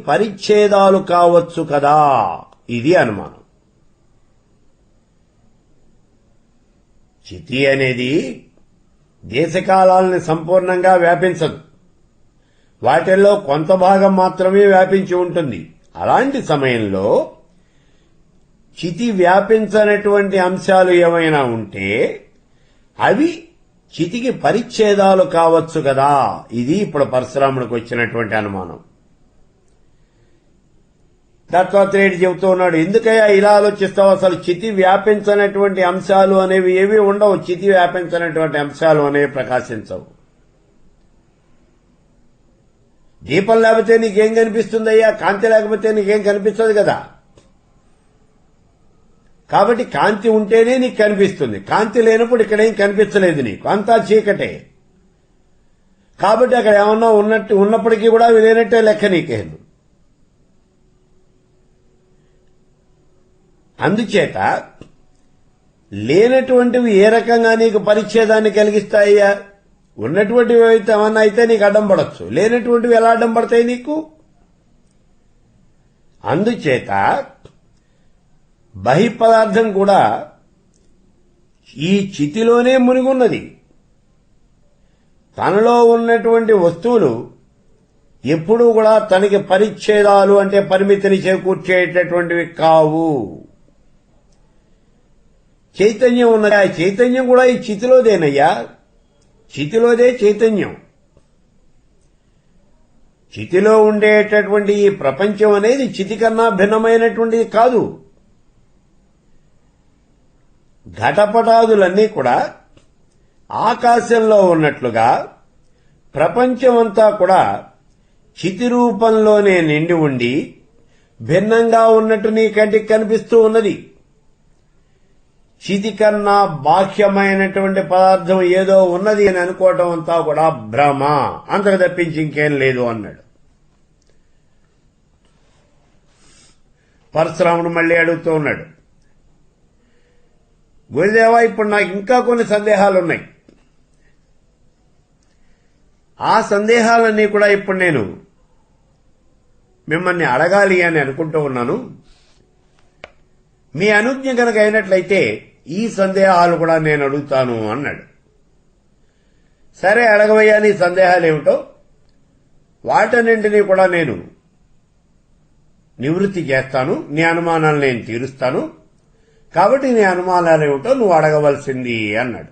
పరిచ్ఛేదాలు కావచ్చు కదా, ఇది అనుమానం. చితి అనేది దేశకాలాలని సంపూర్ణంగా వ్యాపించదు, వాటిల్లో కొంత భాగం మాత్రమే వ్యాపించి ఉంటుంది. అలాంటి సమయంలో చితి వ్యాపించనటువంటి అంశాలు ఏమైనా ఉంటే అవి చితికి పరిచ్ఛేదాలు కావచ్చు కదా, ఇది ఇప్పుడు పరశురాముడికి వచ్చినటువంటి అనుమానం. దత్తాత్రేయుడు చెబుతూ ఉన్నాడు, ఎందుకయ్యా ఇలా ఆలోచిస్తావు? అసలు చితి వ్యాపించనటువంటి అంశాలు అనేవి ఏవి ఉండవు. చితి వ్యాపించనటువంటి అంశాలు అనేవి ప్రకాశించవు. దీపం లేకపోతే నీకేం కనిపిస్తుందయ్యా? కాంతి లేకపోతే నీకేం కనిపించదు కదా. కాబట్టి కాంతి ఉంటేనే నీకు కనిపిస్తుంది. కాంతి లేనప్పుడు ఇక్కడేం కనిపించలేదు నీకు, అంతా చీకటే. కాబట్టి అక్కడ ఏమన్నా ఉన్నప్పటికీ కూడా అవి లేనట్టే లెక్క నీకేను. అందుచేత లేనటువంటివి ఏ రకంగా నీకు పరిచ్ఛేదాన్ని కలిగిస్తాయ్యా? ఉన్నటువంటివి అయితే ఏమన్నా అయితే నీకు అడ్డం పడచ్చు, లేనటువంటివి ఎలా అడ్డం పడతాయి నీకు? అందుచేత బహిఃపదార్థం కూడా ఈ చితిలోనే మునిగున్నది. తనలో ఉన్నటువంటి వస్తువులు ఎప్పుడూ కూడా తనకి పరిచ్ఛేదాలు అంటే పరిమితిని చేకూర్చేటటువంటివి కావు. చైతన్యం ఉన్నది, ఆ చైతన్యం కూడా ఈ చితిలోదేనయ్యా, చితిలోదే చైతన్యం. చితిలో ఉండేటటువంటి ఈ ప్రపంచం అనేది చితి కన్నా భిన్నమైనటువంటిది కాదు. ఘటపటాదులన్నీ కూడా ఆకాశంలో ఉన్నట్లుగా ప్రపంచమంతా కూడా చితి రూపంలోనే నిండి ఉండి భిన్నంగా ఉన్నట్టు నీ కంటికి కనిపిస్తూ ఉన్నది. చితి కన్నా బాహ్యమైనటువంటి పదార్థం ఏదో ఉన్నది అని అనుకోవటం అంతా కూడా భ్రమ, అంతకు తప్పించి ఇంకేం లేదు అన్నాడు. పరశురాముడు మళ్లీ అడుగుతూ ఉన్నాడు, గురుదేవా, ఇప్పుడు నాకు ఇంకా కొన్ని సందేహాలున్నాయి. ఆ సందేహాలన్నీ కూడా ఇప్పుడు నేను మిమ్మల్ని అడగాలి అని అనుకుంటూ ఉన్నాను. మీ అనుజ్ఞ కనుక అయినట్లయితే ఈ సందేహాలు కూడా నేను అడుగుతాను అన్నాడు. సరే, అడగవయ్యా, నీ సందేహాలేమిటో వాటన్నింటినీ కూడా నేను నివృత్తి చేస్తాను, నీ అనుమానాలు నేను తీరుస్తాను. కాబట్టి నీ అనుమానాలేమిటో నువ్వు అడగవలసింది అన్నాడు.